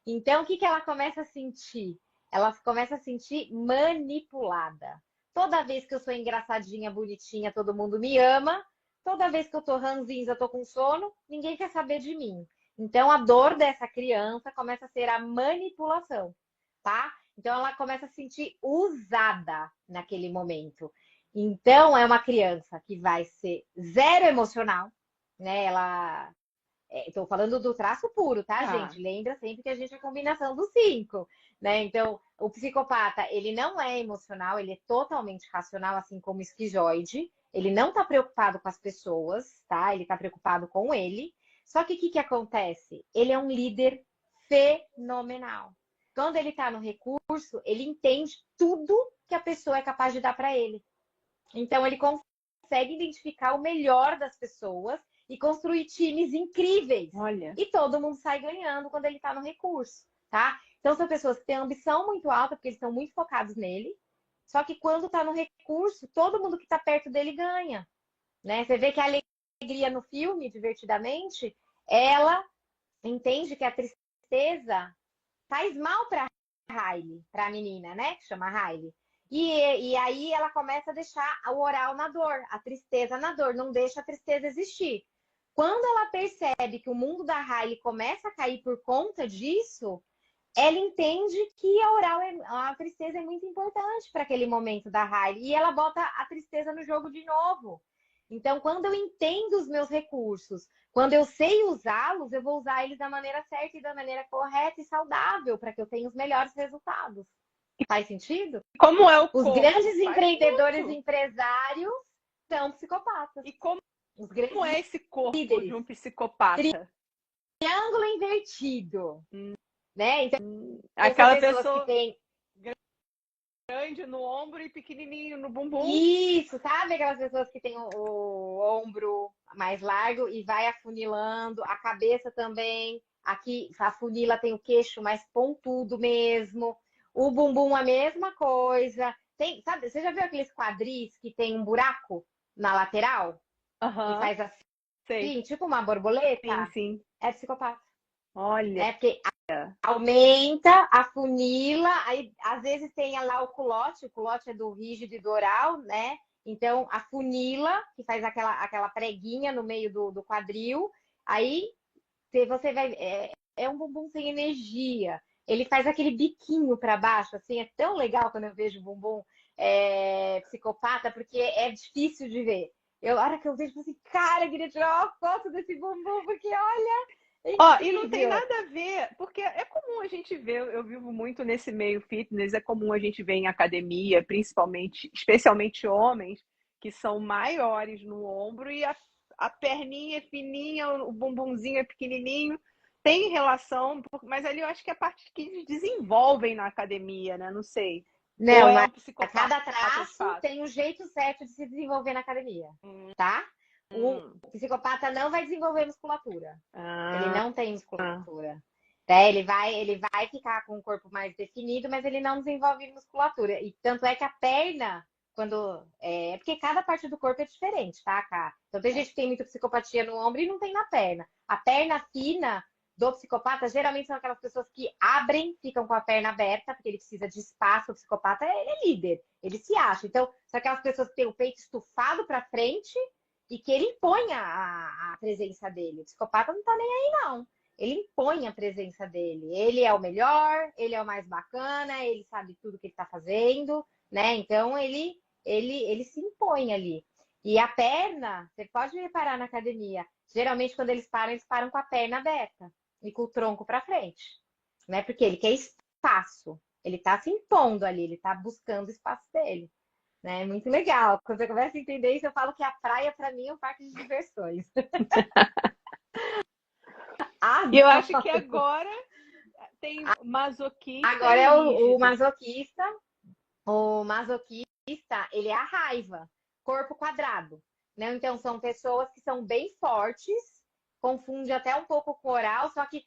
Então, o que que ela começa a sentir? Ela começa a sentir manipulada. Toda vez que eu sou engraçadinha, bonitinha, todo mundo me ama. Toda vez que eu tô ranzinza, eu tô com sono, ninguém quer saber de mim. Então, a dor dessa criança começa a ser a manipulação, tá? Então, ela começa a se sentir usada naquele momento. Então, é uma criança que vai ser zero emocional, né? Estou falando do traço puro, tá, Tá. gente? Lembra sempre que a gente é a combinação dos 5, né? Então, o psicopata, ele não é emocional, ele é totalmente racional, assim como o esquizoide. Ele não está preocupado com as pessoas, tá? Ele está preocupado com ele. Só que o que acontece? Ele é um líder fenomenal. Quando ele está no recurso, ele entende tudo que a pessoa é capaz de dar para ele. Então, ele consegue identificar o melhor das pessoas e construir times incríveis. Olha. E todo mundo sai ganhando quando ele está no recurso, tá? Então, são pessoas que têm ambição muito alta, porque eles estão muito focados nele. Só que quando está no recurso, todo mundo que está perto dele ganha, né? Você vê que a alegria no filme, divertidamente, ela entende que a tristeza faz mal para Riley, para a menina, né? Que chama Riley. E aí ela começa a deixar o oral na dor, a tristeza na dor, não deixa a tristeza existir. Quando ela percebe que o mundo da Riley começa a cair por conta disso, ela entende que a tristeza é muito importante para aquele momento da Riley. E ela bota a tristeza no jogo de novo. Então, quando eu entendo os meus recursos, quando eu sei usá-los, eu vou usar eles da maneira certa e da maneira correta e saudável para que eu tenha os melhores resultados. Faz sentido? Como é o Os corpo? grandes Faz empreendedores muito. empresários são psicopatas. E como Os grandes é esse corpo de líderes. um psicopata? Triângulo invertido, Hum, né? Então, são Aquela pessoas que pessoa têm grande no ombro e pequenininho no bumbum. isso, sabe? Aquelas pessoas que têm o ombro mais largo e vai afunilando, a cabeça também. Aqui, a funila tem o queixo mais pontudo mesmo. O bumbum, a mesma coisa. Tem, sabe, você já viu aqueles quadris que tem um buraco na lateral? Que Aham, faz sei. assim, tipo uma Sim, borboleta? sim. É psicopata, Olha. né? Porque aumenta, afunila, aí às vezes tem lá o culote é do rígido e do oral, né? Então afunila, que faz aquela preguinha no meio do quadril, aí você vai. É um bumbum sem energia. Ele faz aquele biquinho para baixo, assim, é tão legal quando eu vejo bumbum psicopata, porque é difícil de ver. A hora que eu vejo, eu falo assim, cara, eu queria tirar uma foto desse bumbum, porque olha, é Ó, e não tem incrível. nada a ver, porque é comum a gente ver, eu vivo muito nesse meio fitness, é comum a gente ver em academia, principalmente, especialmente homens, que são maiores no ombro e a perninha é fininha, o bumbumzinho é pequenininho. Tem relação, mas ali eu acho que é a parte que eles desenvolvem na academia, né? Não sei. Ou Não, é não é. um psicopata Cada de traço fato? tem um jeito certo de se desenvolver na academia, Hum, tá? O hum. psicopata não vai desenvolver musculatura. Ele Ah, não tem musculatura. Né? Ele vai ficar com o corpo mais definido, mas ele não desenvolve musculatura. E tanto é que a perna, quando. Porque cada parte do corpo é diferente, tá, Cá? Então tem gente que tem muita psicopatia no ombro e não tem na perna. A perna fina do psicopata geralmente são aquelas pessoas que abrem, ficam com a perna aberta, porque ele precisa de espaço. O psicopata ele é líder, ele se acha. Então, são aquelas pessoas que têm o peito estufado para frente e que ele impõe a presença dele. O psicopata não tá nem aí, não. Ele impõe a presença dele. Ele é o melhor, ele é o mais bacana, ele sabe tudo que ele tá fazendo, né? Então ele se impõe ali. E a perna, você pode reparar na academia, geralmente quando eles param com a perna aberta e com o tronco para frente, né? Porque ele quer espaço. Ele tá se impondo ali, ele tá buscando o espaço dele. né? Muito legal. Quando você começa a entender isso, eu falo que a praia, para mim, é um parque de diversões. E eu acho Adoro. que agora tem masoquista Agora e é o rígido. masoquista. O masoquista, ele é a raiva, corpo quadrado, né? Então são pessoas que são bem fortes, confunde até um pouco com oral, só que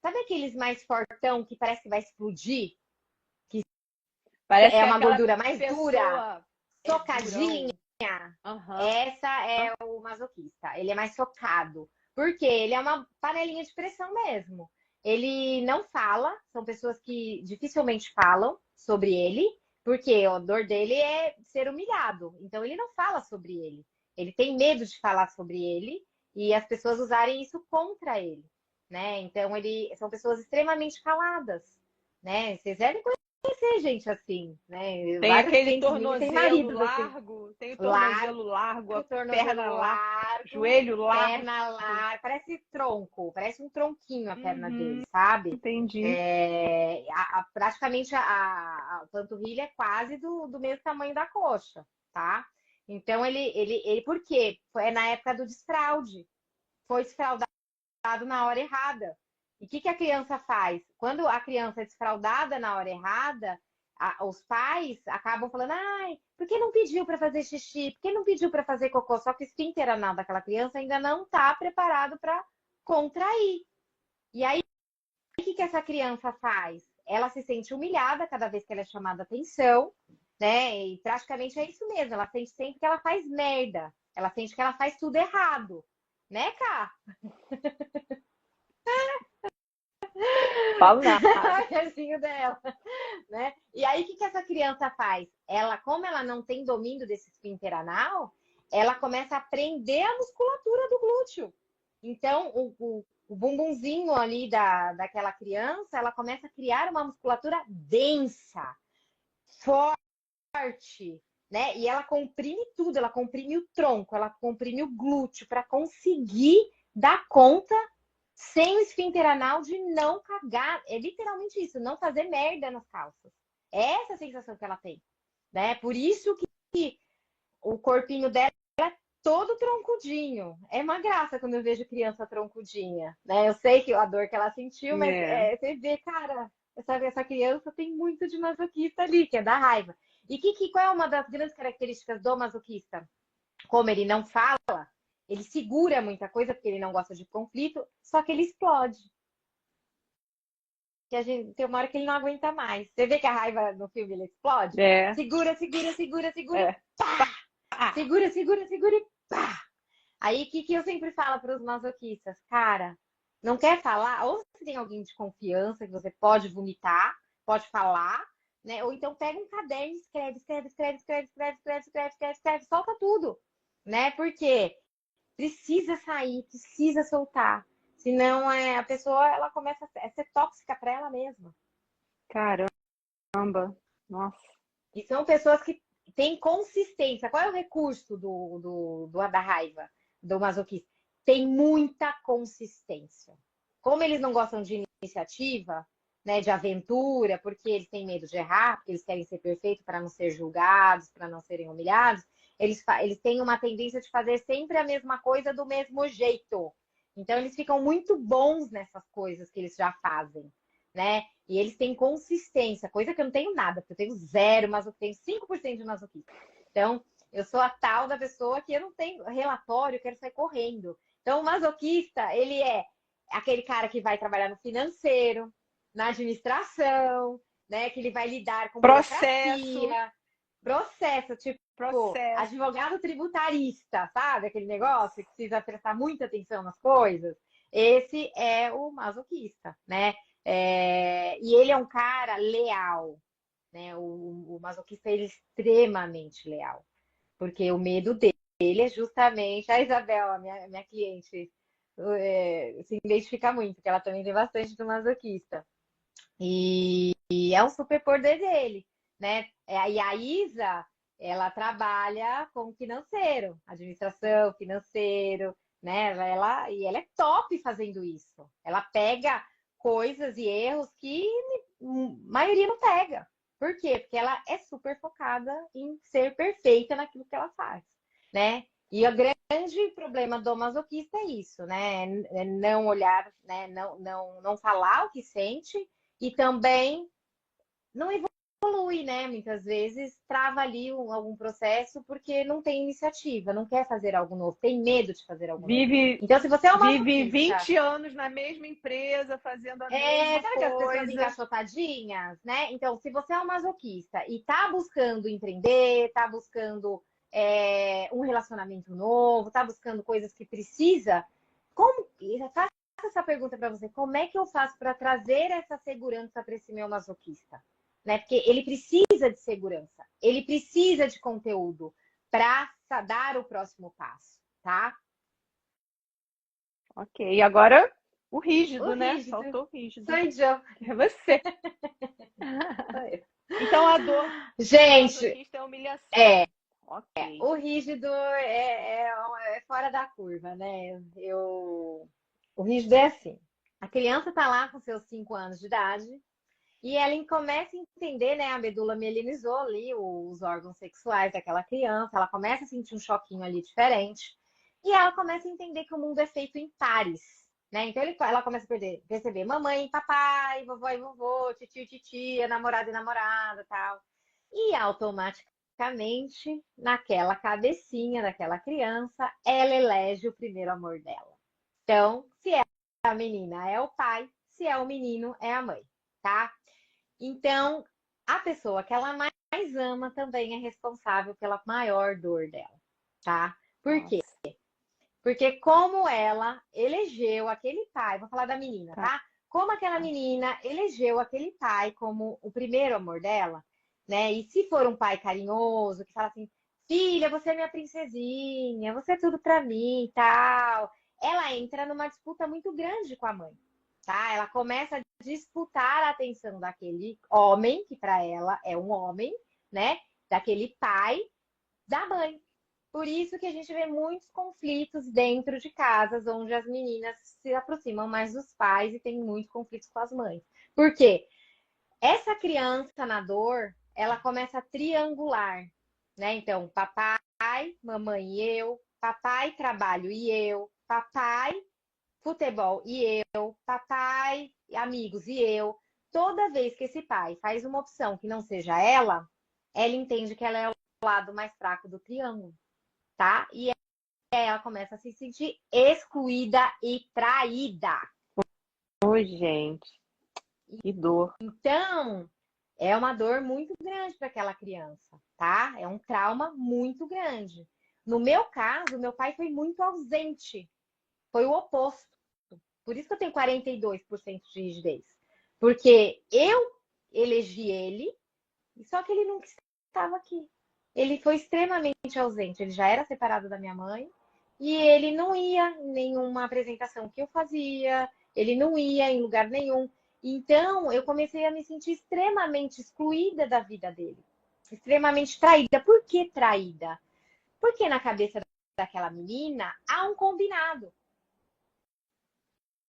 sabe aqueles mais fortão que parece que vai explodir? Que Parece é que uma aquela gordura mais dura, pessoa é socadinha. durão. Aham. Essa é o masoquista. Ele é mais socado. Porque ele é uma panelinha de pressão mesmo. Ele não fala, são pessoas que dificilmente falam sobre ele, porque a dor dele é ser humilhado. Então ele não fala sobre ele. Ele tem medo de falar sobre ele e as pessoas usarem isso contra ele, né? Então ele são pessoas extremamente caladas, né? Vocês devem conhecer gente assim, né? Tem Vários aquele clientes minhas têm tornozelo maridos assim, largo, tem o largo, tornozelo largo, a tornozelo perna larga, largo, joelho largo. perna larga, parece tronco, parece um tronquinho a perna Uhum, dele, sabe? entendi. Praticamente a panturrilha é quase do mesmo tamanho da coxa, tá? Então por quê? É na época do desfraude, foi desfraudado na hora errada. E o que a criança faz? Quando a criança é desfraudada na hora errada, os pais acabam falando: ai, por que não pediu para fazer xixi? Por que não pediu para fazer cocô? Só que o esfíncter anal daquela criança ainda não está preparado para contrair. E aí, o que essa criança faz? Ela se sente humilhada cada vez que ela é chamada atenção, né? E praticamente é isso mesmo. Ela sente sempre que ela faz merda. Ela sente que ela faz tudo errado. Né, Cá? Falo nada. Olhazinho dela, né? E aí, o que essa criança faz? Ela, como ela não tem domínio desse esfíncter anal, ela começa a prender a musculatura do glúteo. Então, o bumbumzinho ali daquela criança, ela começa a criar uma musculatura densa, forte, né? E ela comprime tudo, ela comprime o tronco, ela comprime o glúteo para conseguir dar conta sem o esfíncter anal de não cagar. É literalmente isso, não fazer merda nas calças. É essa a sensação que ela tem, né? Por isso que o corpinho dela é todo troncudinho. É uma graça quando eu vejo criança troncudinha, né? Eu sei que a dor que ela sentiu, mas É. você vê, cara, essa criança tem muito de masoquista ali, que é da raiva. E qual é uma das grandes características do masoquista? Como ele não fala, ele segura muita coisa porque ele não gosta de conflito, só que ele explode. Que a gente tem uma hora que ele não aguenta mais. Você vê que a raiva no filme ele explode? É. Segura, segura, segura, segura, É. pá! Ah, Segura, segura, segura e pá! Aí o que eu sempre falo para os masoquistas? Cara, não quer falar? Ou você tem alguém de confiança que você pode vomitar, pode falar, né? Ou então pega um caderno e escreve, escreve, escreve, escreve, escreve, escreve, escreve, escreve, escreve, solta tudo, né? Porque precisa sair, precisa soltar. Senão a pessoa ela começa a ser tóxica para ela mesma. caramba. Nossa. E são pessoas que têm consistência. Qual é o recurso da raiva, do masoquista? Tem muita consistência. Como eles não gostam de iniciativa, né, de aventura, porque eles têm medo de errar, porque eles querem ser perfeitos para não ser julgados, para não serem humilhados, eles têm uma tendência de fazer sempre a mesma coisa do mesmo jeito. Então, eles ficam muito bons nessas coisas que eles já fazem, né? E eles têm consistência, coisa que eu não tenho nada, porque eu tenho zero, mas eu tenho 5% de masoquismo. Então, eu sou a tal da pessoa que eu não tenho relatório, eu quero sair correndo. Então, o masoquista, ele é aquele cara que vai trabalhar no financeiro, na administração, né? Que ele vai lidar com Processo. processo, tipo, Processo. advogado tributarista, sabe? Aquele negócio que precisa prestar muita atenção nas coisas. Esse é o masoquista, né? E ele é um cara leal, né? O masoquista ele é extremamente leal, porque o medo dele é justamente a Isabel, a minha cliente, se identifica muito, porque ela também tem bastante do masoquista. E é um superpoder dele, né? E a Isa, ela trabalha com financeiro, administração, financeiro, né? E ela é top fazendo isso. Ela pega coisas e erros que a maioria não pega, Por quê? Porque ela é super focada em ser perfeita naquilo que ela faz, né? E o grande problema do masoquista é isso, né? É não olhar, né? Não falar o que sente e também não evolui, né? Muitas vezes trava ali algum processo porque não tem iniciativa, não quer fazer algo novo, tem medo de fazer algo novo. Vive, Então, se você é um vive masoquista, 20 anos na mesma empresa, fazendo a mesma sabe aquelas pessoas coisa. encaixotadinhas, né? Então, se você é um masoquista e tá buscando empreender, tá buscando um relacionamento novo, tá buscando coisas que precisa, como faça essa pergunta para você, como é que eu faço para trazer essa segurança para esse meu masoquista? Né? Porque ele precisa de segurança, ele precisa de conteúdo para dar o próximo passo, tá? Ok, e agora o O rígido, né? rígido. Faltou o rígido. Sou eu. É você. Sou eu. Então a dor do Gente, masoquista é humilhação. Ok. o rígido é fora da curva, né? O rígido é assim. A criança tá lá com seus 5 anos de idade e ela começa a entender, né? A medula mielinizou ali os órgãos sexuais daquela criança, ela começa a sentir um choquinho ali diferente e ela começa a entender que o mundo é feito em pares, né? Então ela começa a perceber mamãe, papai, vovó e vovô, titio e titia, namorado e namorada, tal. E automaticamente, naquela cabecinha daquela criança, ela elege o primeiro amor dela. Então, se é a menina, é o pai, se é o menino, é a mãe, tá? Então, a pessoa que ela mais ama também é responsável pela maior dor dela, tá? Por quê? Nossa, Porque como ela elegeu aquele pai, vou falar da menina, tá. tá? Como aquela menina elegeu aquele pai como o primeiro amor dela, né? E se for um pai carinhoso, que fala assim, filha, você é minha princesinha, você é tudo pra mim e tal, ela entra numa disputa muito grande com a mãe, tá? Ela começa a disputar a atenção daquele homem, que pra ela é um homem, né? Daquele pai, da mãe. Por isso que a gente vê muitos conflitos dentro de casas onde as meninas se aproximam mais dos pais e tem muitos conflitos com as mães. Por quê? Essa criança na dor, ela começa a triangular, né? Então, papai, mamãe e eu, papai, trabalho e eu, papai, futebol e eu, papai, amigos e eu. Toda vez que esse pai faz uma opção que não seja ela entende que ela é o lado mais fraco do triângulo, tá? E ela começa a se sentir excluída e traída. Oi, gente. Que dor. Então, é uma dor muito grande para aquela criança, tá? É um trauma muito grande. No meu caso, meu pai foi muito ausente. Foi o oposto. Por isso que eu tenho 42% de rigidez. Porque eu elegi ele, só que ele nunca estava aqui. Ele foi extremamente ausente. Ele já era separado da minha mãe e ele não ia em nenhuma apresentação que eu fazia, ele não ia em lugar nenhum. Então, eu comecei a me sentir extremamente excluída da vida dele, extremamente traída. Por que traída? Porque na cabeça daquela menina há um combinado,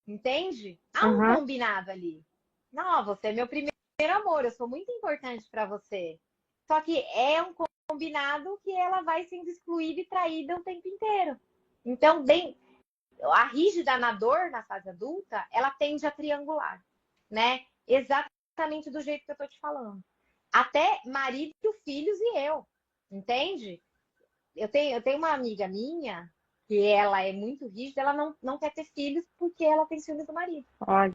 entende? Há um Uhum. combinado ali. Não, você é meu primeiro amor, eu sou muito importante para você. Só que é um combinado que ela vai sendo excluída e traída o tempo inteiro. Então, a rígida na dor, na fase adulta, ela tende a triangular, né? Exatamente do jeito que eu tô te falando. Até marido, filhos e eu, entende? Eu tenho uma amiga minha que ela é muito rígida, ela não quer ter filhos porque ela tem ciúmes do marido. Olha,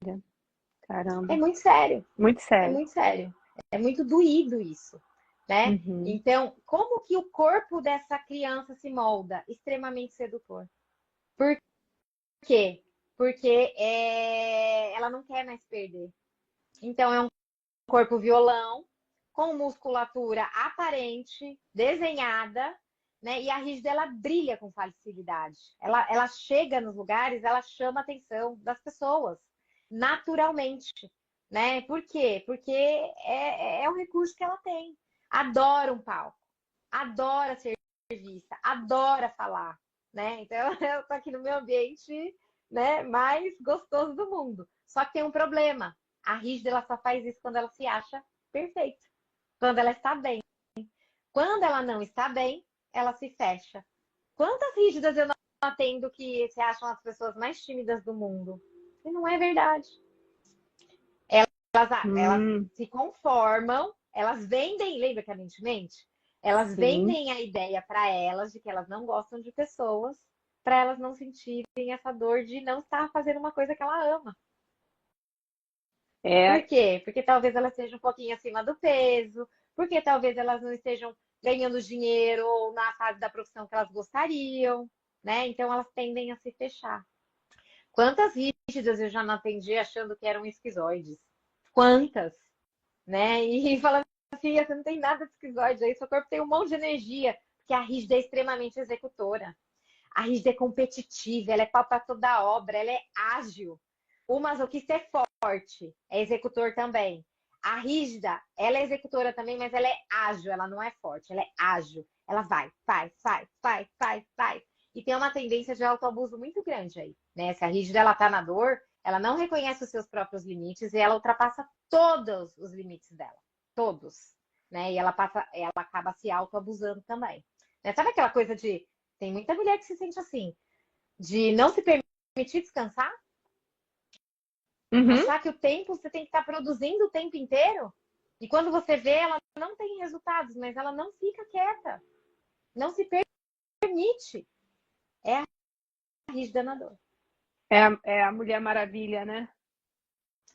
É caramba. muito sério, Muito é sério. muito sério. É muito doído isso, né? Uhum. Então, como que o corpo dessa criança se molda? Extremamente sedutor. Por quê? Porque ela não quer mais perder. Então, é um corpo violão, com musculatura aparente, desenhada, né? E a rígida, ela brilha com facilidade. Ela chega nos lugares, ela chama a atenção das pessoas, naturalmente, né? Por quê? Porque é o recurso que ela tem. Adora um palco, adora ser vista, adora falar, né? Então, eu tô aqui no meu ambiente, né, mais gostoso do mundo. Só que tem um problema. A rígida, ela só faz isso quando ela se acha perfeito. Quando ela está bem. Quando ela não está bem, ela se fecha. Quantas rígidas eu não atendo que se acham as pessoas mais tímidas do mundo? E não é verdade. Elas se conformam, elas vendem, lembra que a mente mente? Elas vendem a ideia para elas de que elas não gostam de pessoas, para elas não sentirem essa dor de não estar fazendo uma coisa que ela ama. Por quê? Porque talvez elas estejam um pouquinho acima do peso, porque talvez elas não estejam ganhando dinheiro ou na fase da profissão que elas gostariam, né? Então elas tendem a se fechar. Quantas rígidas eu já não atendi achando que eram esquizoides? Quantas? Né? E falando assim, você não tem nada de esquizoide aí, seu corpo tem um monte de energia, porque a rígida é extremamente executora. A rígida é competitiva, ela é pau pra toda obra, ela é ágil. O masoquista é forte, é executor também. A rígida, ela é executora também, mas ela é ágil, ela não é forte, ela é ágil. Ela vai, faz. E tem uma tendência de autoabuso muito grande aí, né? Se a rígida, ela tá na dor, ela não reconhece os seus próprios limites e ela ultrapassa todos os limites dela. Todos. Né? E ela acaba se autoabusando também. Né? Sabe aquela coisa de... Tem muita mulher que se sente assim, de não se permitir descansar? Achar que o tempo você tem que estar produzindo o tempo inteiro? E quando você vê, ela não tem resultados, mas ela não fica quieta. Não se permite. É a rígida na dor. É a Mulher Maravilha, né?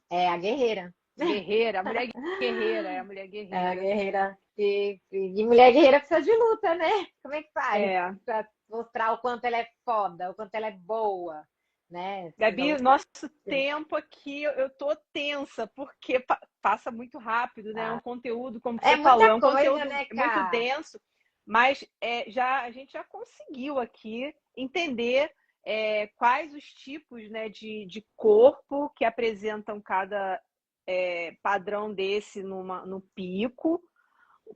É a guerreira. Guerreira, a mulher guerreira, é a mulher guerreira. É a guerreira. E mulher guerreira precisa de luta, né? Como é que faz? Pra mostrar o quanto ela é foda, o quanto ela é boa, né? Gabi, nosso tempo aqui, eu tô tensa, porque passa muito rápido, né? É um conteúdo, como você falou, é um conteúdo, né, muito denso, mas a gente já conseguiu aqui entender quais os tipos, né, de corpo que apresentam cada padrão desse no pico,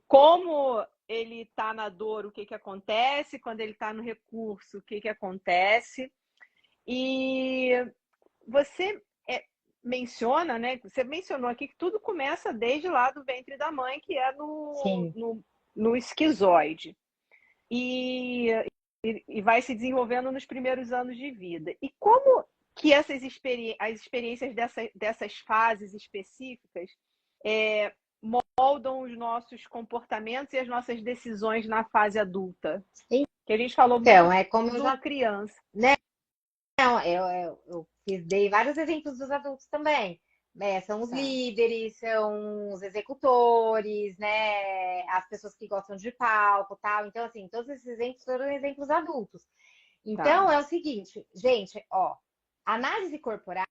como ele está na dor, o que acontece, quando ele está no recurso, o que acontece. E você menciona, né? Você mencionou aqui que tudo começa desde lá do ventre da mãe, que é no esquizoide. E vai se desenvolvendo nos primeiros anos de vida. E como que as experiências dessas fases específicas moldam os nossos comportamentos e as nossas decisões na fase adulta? Que a gente falou muito como da criança. Né? Não, eu dei vários exemplos dos adultos também. São os líderes, são os executores, né? As pessoas que gostam de palco, tal. Então, assim, todos esses exemplos foram exemplos adultos. Então, é o seguinte, gente, ó, análise corporal,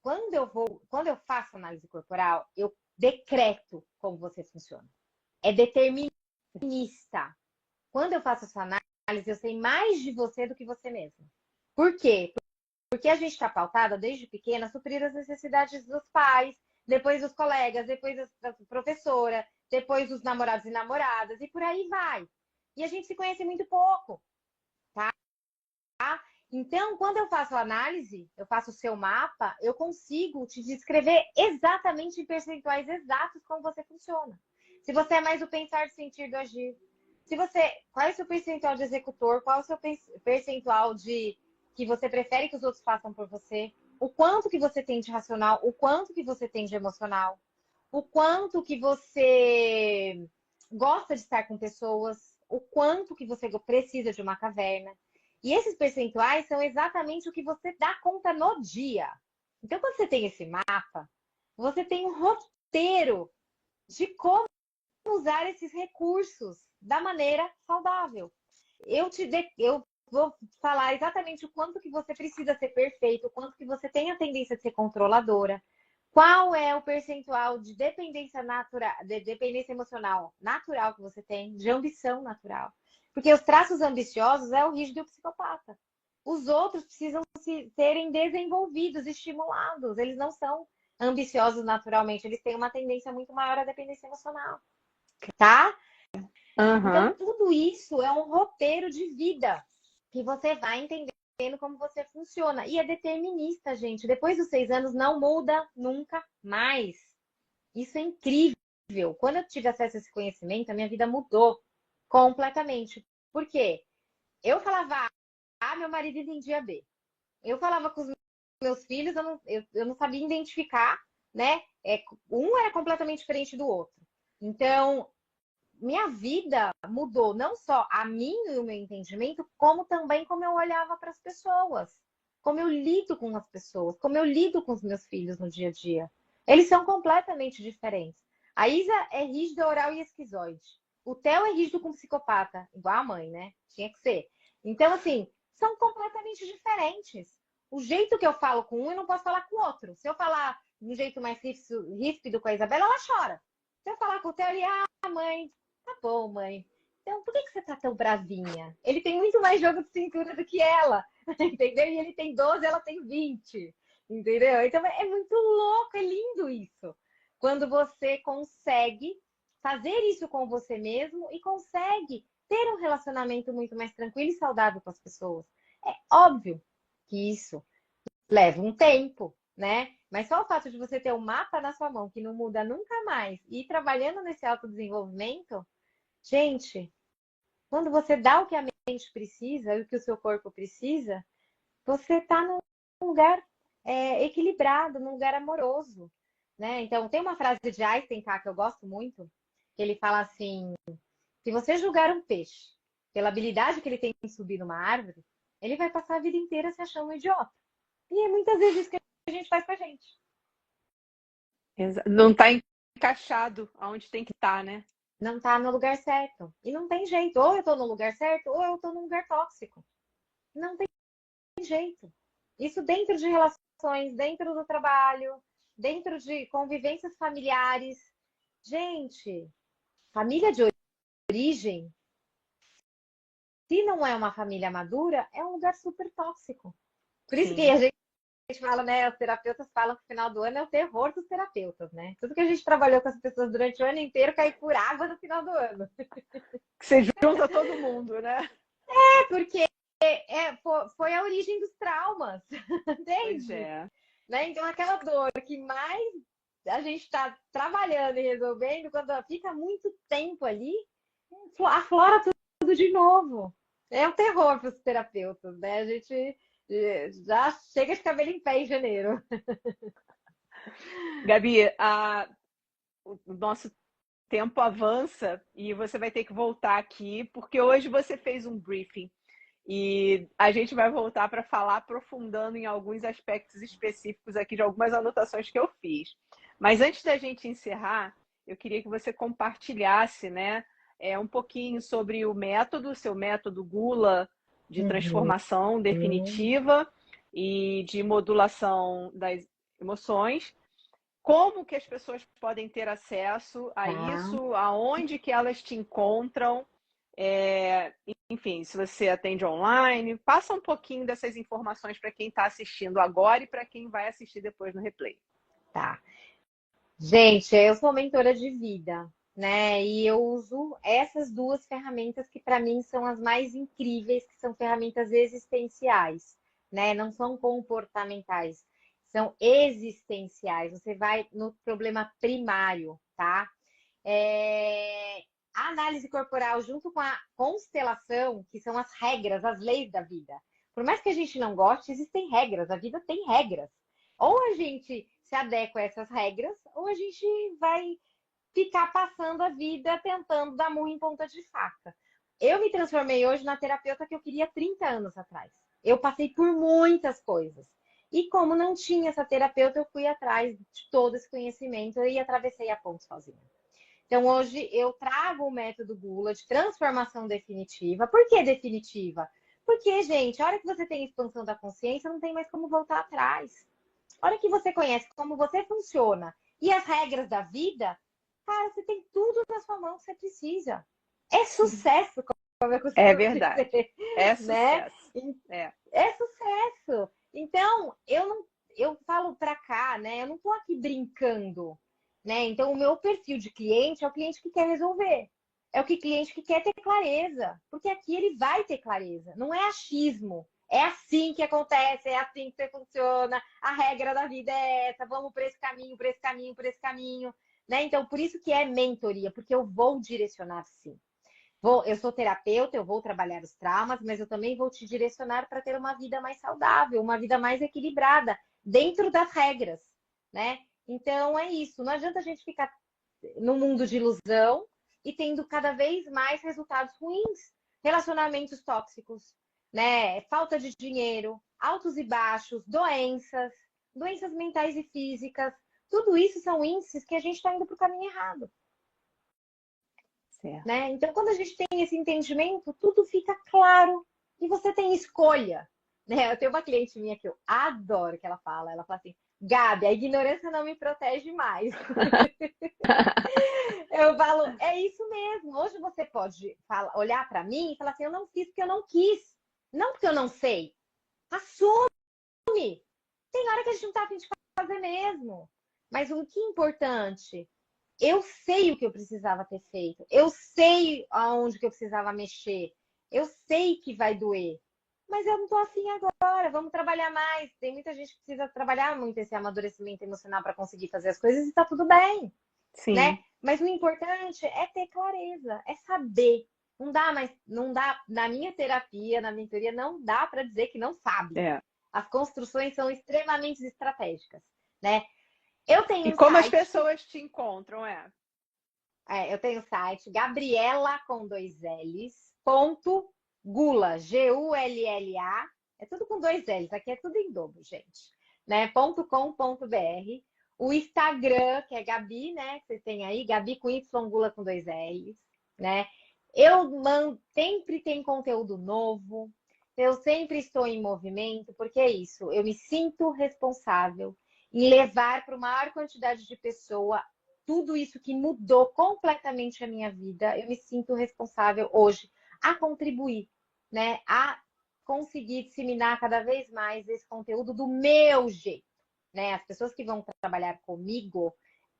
quando eu faço análise corporal, eu decreto como você funciona. É determinista. Quando eu faço essa análise, eu sei mais de você do que você mesmo. Por quê? Porque a gente está pautada desde pequena a suprir as necessidades dos pais, depois dos colegas, depois da professora, depois dos namorados e namoradas, e por aí vai. E a gente se conhece muito pouco, tá? Então, quando eu faço a análise, eu faço o seu mapa, eu consigo te descrever exatamente em percentuais exatos como você funciona. Se você é mais do pensar, do sentir, do agir. Qual é o seu percentual de executor? Qual é o seu percentual de que você prefere que os outros façam por você? O quanto que você tem de racional? O quanto que você tem de emocional? O quanto que você gosta de estar com pessoas? O quanto que você precisa de uma caverna? E esses percentuais são exatamente o que você dá conta no dia. Então, quando você tem esse mapa, você tem um roteiro de como usar esses recursos da maneira saudável. Eu vou falar exatamente o quanto que você precisa ser perfeito, o quanto que você tem a tendência de ser controladora, qual é o percentual de dependência natural, de dependência emocional natural que você tem, de ambição natural. Porque os traços ambiciosos é o rígido e o psicopata. Os outros precisam serem desenvolvidos, estimulados. Eles não são ambiciosos naturalmente, eles têm uma tendência muito maior à dependência emocional. Tá? Então, tudo isso é um roteiro de vida que você vai entendendo como você funciona. E é determinista, gente. Depois dos 6 anos, não muda nunca mais. Isso é incrível. quando eu tive acesso a esse conhecimento, a minha vida mudou completamente. Por quê? Eu falava A, meu marido entendia B. Eu falava com os meus filhos, eu não sabia identificar, né? Um era completamente diferente do outro. Então, minha vida mudou, não só a mim e o meu entendimento, como também como eu olhava para as pessoas, como eu lido com as pessoas, como eu lido com os meus filhos no dia a dia. Eles são completamente diferentes. A Isa é rígida, oral e esquizoide. O Theo é rígido com psicopata, igual a mãe, né? Tinha que ser. Então, assim, são completamente diferentes. O jeito que eu falo com um, eu não posso falar com o outro. Se eu falar de um jeito mais ríspido com a Isabela, ela chora. Se eu falar com o Theo, ele, mãe, tá bom, mãe. Então, por que você tá tão bravinha? Ele tem muito mais jogo de cintura do que ela, entendeu? E ele tem 12, ela tem 20, entendeu? Então, é muito louco, é lindo isso. Quando você consegue fazer isso com você mesmo e consegue ter um relacionamento muito mais tranquilo e saudável com as pessoas. É óbvio que isso leva um tempo, né? Mas só o fato de você ter um mapa na sua mão que não muda nunca mais e ir trabalhando nesse autodesenvolvimento, gente, quando você dá o que a mente precisa e o que o seu corpo precisa, você está num lugar equilibrado, num lugar amoroso, né? Então, tem uma frase de Einstein, tá, que eu gosto muito, que ele fala assim: se você julgar um peixe pela habilidade que ele tem em subir numa árvore, ele vai passar a vida inteira se achando um idiota. E é muitas vezes isso que a gente faz com a gente. Não está encaixado aonde tem que estar, né? Não tá no lugar certo. E não tem jeito. Ou eu tô no lugar certo, ou eu tô num lugar tóxico. Não tem jeito. Isso dentro de relações, dentro do trabalho, dentro de convivências familiares. Gente, família de origem, se não é uma família madura, é um lugar super tóxico. Por isso que a gente fala, né? Os terapeutas falam que o final do ano é o terror dos terapeutas, né? Tudo que a gente trabalhou com as pessoas durante o ano inteiro cai por água no final do ano. Que você junta todo mundo, né? Porque foi a origem dos traumas, entende? Pois é. Né? Então, aquela dor que mais a gente está trabalhando e resolvendo, quando fica muito tempo ali, aflora tudo de novo. É um terror para os terapeutas, né? A gente já chega de cabelo em pé em janeiro. Gabi, o nosso tempo avança e você vai ter que voltar aqui, porque hoje você fez um briefing e a gente vai voltar para falar aprofundando em alguns aspectos específicos aqui de algumas anotações que eu fiz. Mas antes da gente encerrar, eu queria que você compartilhasse, né, um pouquinho sobre o método, seu método Gula de transformação definitiva e de modulação das emoções. Como que as pessoas podem ter acesso a isso? Aonde que elas te encontram? Enfim, se você atende online, passa um pouquinho dessas informações para quem está assistindo agora e para quem vai assistir depois no replay. Tá. Gente, eu sou mentora de vida, né? E eu uso essas duas ferramentas que para mim são as mais incríveis, que são ferramentas existenciais, né? Não são comportamentais, são existenciais. Você vai no problema primário, tá? A análise corporal junto com a constelação, que são as regras, as leis da vida. Por mais que a gente não goste, existem regras, a vida tem regras. Ou a gente se adequa a essas regras, ou a gente vai ficar passando a vida tentando dar murro em ponta de faca. Eu me transformei hoje na terapeuta que eu queria 30 anos atrás. Eu passei por muitas coisas. E como não tinha essa terapeuta, eu fui atrás de todo esse conhecimento e atravessei a ponte sozinha. Então, hoje eu trago o método Gula de transformação definitiva. Por que definitiva? Porque, gente, a hora que você tem expansão da consciência, não tem mais como voltar atrás. A hora que você conhece como você funciona e as regras da vida, cara, você tem tudo na sua mão que você precisa. É sucesso, como eu costumo É verdade. dizer, É né? sucesso. É sucesso. Então, eu falo pra cá, né? Eu não tô aqui brincando, né? Então, o meu perfil de cliente é o cliente que quer resolver. É o cliente que quer ter clareza. Porque aqui ele vai ter clareza. Não é achismo. É assim que acontece, é assim que você funciona. A regra da vida é essa. Vamos para esse caminho, para esse caminho, para esse caminho. né? Então, por isso que é mentoria, porque eu vou direcionar sim. Eu sou terapeuta, eu vou trabalhar os traumas, mas eu também vou te direcionar para ter uma vida mais saudável, uma vida mais equilibrada, dentro das regras, né? Então é isso. Não adianta a gente ficar no mundo de ilusão e tendo cada vez mais resultados ruins, relacionamentos tóxicos, né? Falta de dinheiro, altos e baixos, doenças mentais e físicas. Tudo isso são índices que a gente está indo para o caminho errado. Certo. Né? Então, quando a gente tem esse entendimento, tudo fica claro e você tem escolha. Né? Eu tenho uma cliente minha que eu adoro que ela fala assim, Gabi, a ignorância não me protege mais. Eu falo, é isso mesmo. Hoje você pode olhar para mim e falar assim, eu não fiz porque eu não quis. Não porque eu não sei. Assume. Tem hora que a gente não tá a fim de fazer mesmo. Mas o que é importante? Eu sei o que eu precisava ter feito. Eu sei aonde que eu precisava mexer. Eu sei que vai doer. Mas eu não tô afim agora. Vamos trabalhar mais. Tem muita gente que precisa trabalhar muito esse amadurecimento emocional para conseguir fazer as coisas e tá tudo bem. Sim. Né? Mas o importante é ter clareza, é saber. Não dá, na minha terapia, na mentoria, não dá para dizer que não sabe. É. As construções são extremamente estratégicas, né? Eu tenho E um como as site, pessoas te encontram, eu tenho o site Gabriela com 2 L's, ponto Gula, Gulla, é tudo com 2 L's, aqui é tudo em dobro, gente, né? .com.br. O Instagram, que é Gabi, né? Que vocês têm aí, Gabi com Y, Gula com 2 L's, né? Sempre tem conteúdo novo, eu sempre estou em movimento, porque é isso, eu me sinto responsável em levar para a maior quantidade de pessoa tudo isso que mudou completamente a minha vida. Eu me sinto responsável hoje a contribuir, né? A conseguir disseminar cada vez mais esse conteúdo do meu jeito, né? As pessoas que vão trabalhar comigo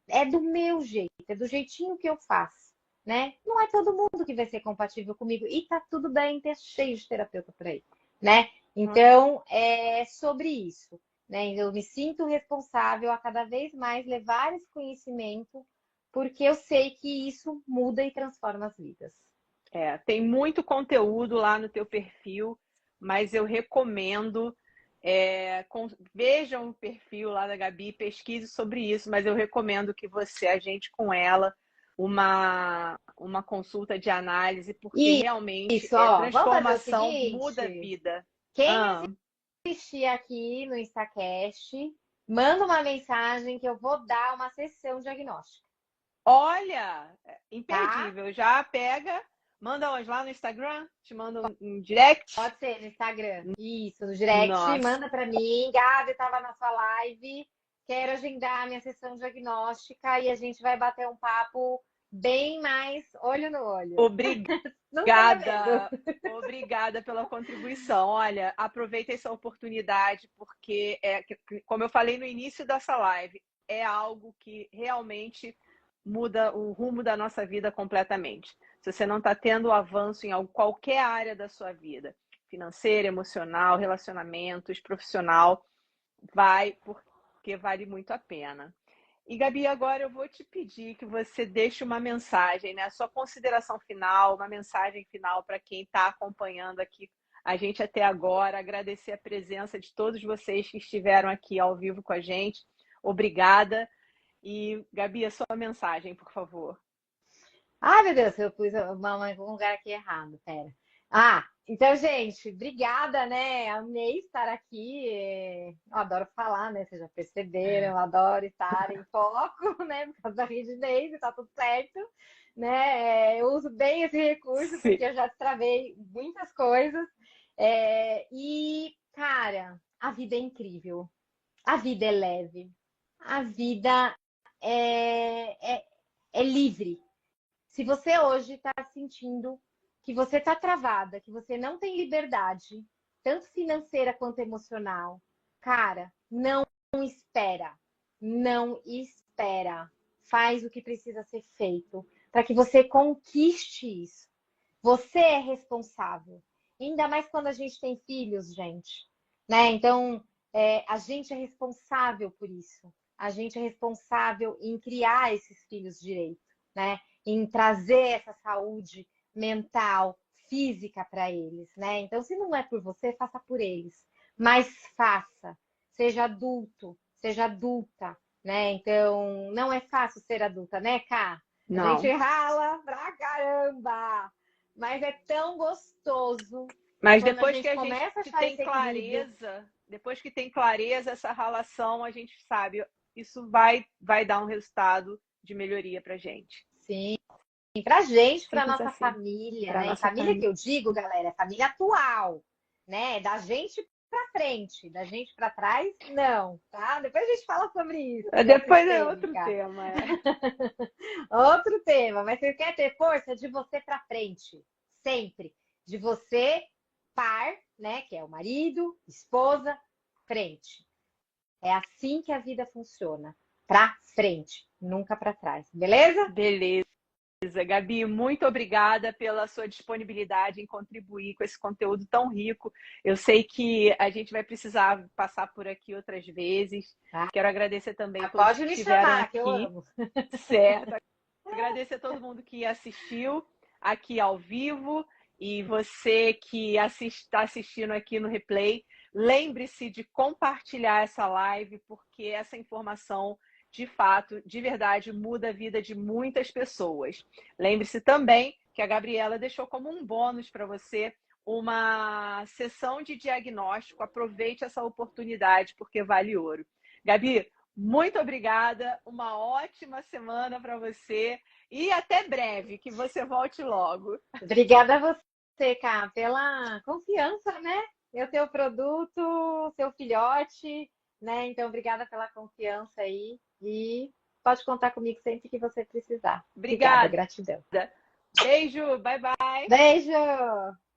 é do meu jeito, é do jeitinho que eu faço, né? Não é todo mundo que vai ser compatível comigo e tá tudo bem, tá cheio de terapeuta por aí, né? Então, é sobre isso, né? Eu me sinto responsável a cada vez mais levar esse conhecimento, porque eu sei que isso muda e transforma as vidas. Tem muito conteúdo lá no teu perfil, mas eu recomendo, vejam o perfil lá da Gabi, pesquise sobre isso, mas eu recomendo que você agende com ela uma consulta de análise, porque realmente Vamos fazer o transformação seguinte, muda a vida. quem assistir aqui no Instacast, manda uma mensagem que eu vou dar uma sessão diagnóstica. Olha, imperdível. Tá? Já pega, manda hoje lá no Instagram, te manda um direct. Pode ser no Instagram. Isso, no direct, Nossa. manda para mim. Gabi, estava na sua live, quero agendar a minha sessão diagnóstica e a gente vai bater um papo bem mais olho no olho. Obrigada. Obrigada pela contribuição. Olha, aproveita essa oportunidade, porque, como eu falei no início dessa live, é algo que realmente muda o rumo da nossa vida completamente. Se você não está tendo avanço em qualquer área da sua vida, financeira, emocional, relacionamentos, profissional, vai, porque vale muito a pena. E, Gabi, agora eu vou te pedir que você deixe uma mensagem, né? A sua consideração final, uma mensagem final para quem está acompanhando aqui a gente até agora. Agradecer a presença de todos vocês que estiveram aqui ao vivo com a gente. Obrigada. E, Gabi, a sua mensagem, por favor. Ai, meu Deus, eu pus um lugar aqui errado, pera. Então, gente, obrigada, né? Amei estar aqui. Eu adoro falar, né? Vocês já perceberam, eu adoro estar em foco, né? Por causa da rigidez, tá tudo certo, né? Eu uso bem esse recurso, Sim. porque eu já destravei muitas coisas. E, cara, a vida é incrível. A vida é leve. A vida é livre. Se você hoje está sentindo que você está travada, que você não tem liberdade, tanto financeira quanto emocional, cara, não espera. Não espera. Faz o que precisa ser feito para que você conquiste isso. Você é responsável. Ainda mais quando a gente tem filhos, gente. Né? Então, a gente é responsável por isso. a gente é responsável em criar esses filhos direito, né? Em trazer essa saúde mental, física para eles, né? Então, se não é por você, faça por eles. Mas faça. Seja adulto, seja adulta, né? Então, não é fácil ser adulta, né, Ká? A gente Não. rala pra caramba, mas é tão gostoso Mas quando a depois que gente a gente começa a achar tem esse equilíbrio. clareza, depois que tem clareza essa relação, a gente sabe, isso vai dar um resultado de melhoria pra gente. Sim, pra gente, pra Simples nossa assim, família, pra né? E nossa família que família. eu digo, galera, é família atual, né? Da gente pra frente, da gente pra trás, não, tá? Depois a gente fala sobre isso, que é Depois é outro sistêmica. tema, é. Outro tema, mas você quer ter força de você pra frente, sempre. De você, par, né? Que é o marido, esposa, frente. É assim que a vida funciona. Pra frente, nunca pra trás. Beleza? Beleza. Gabi, muito obrigada pela sua disponibilidade em contribuir com esse conteúdo tão rico. Eu sei que a gente vai precisar passar por aqui outras vezes. Tá? Quero agradecer também a todos Pode que me estiveram chamar, que eu aqui. amo. Certo. Agradecer a todo mundo que assistiu aqui ao vivo e você que está assistindo aqui no replay. Lembre-se de compartilhar essa live, porque essa informação, de fato, de verdade, muda a vida de muitas pessoas. Lembre-se também que a Gabriela deixou como um bônus para você uma sessão de diagnóstico. Aproveite essa oportunidade, porque vale ouro. Gabi, muito obrigada, uma ótima semana para você e até breve, que você volte logo. Obrigada a você, Cá, pela confiança, né? Eu tenho o produto, seu filhote, né? Então, obrigada pela confiança aí. E pode contar comigo sempre que você precisar. Obrigada, Obrigada. gratidão. Beijo, bye bye. Beijo!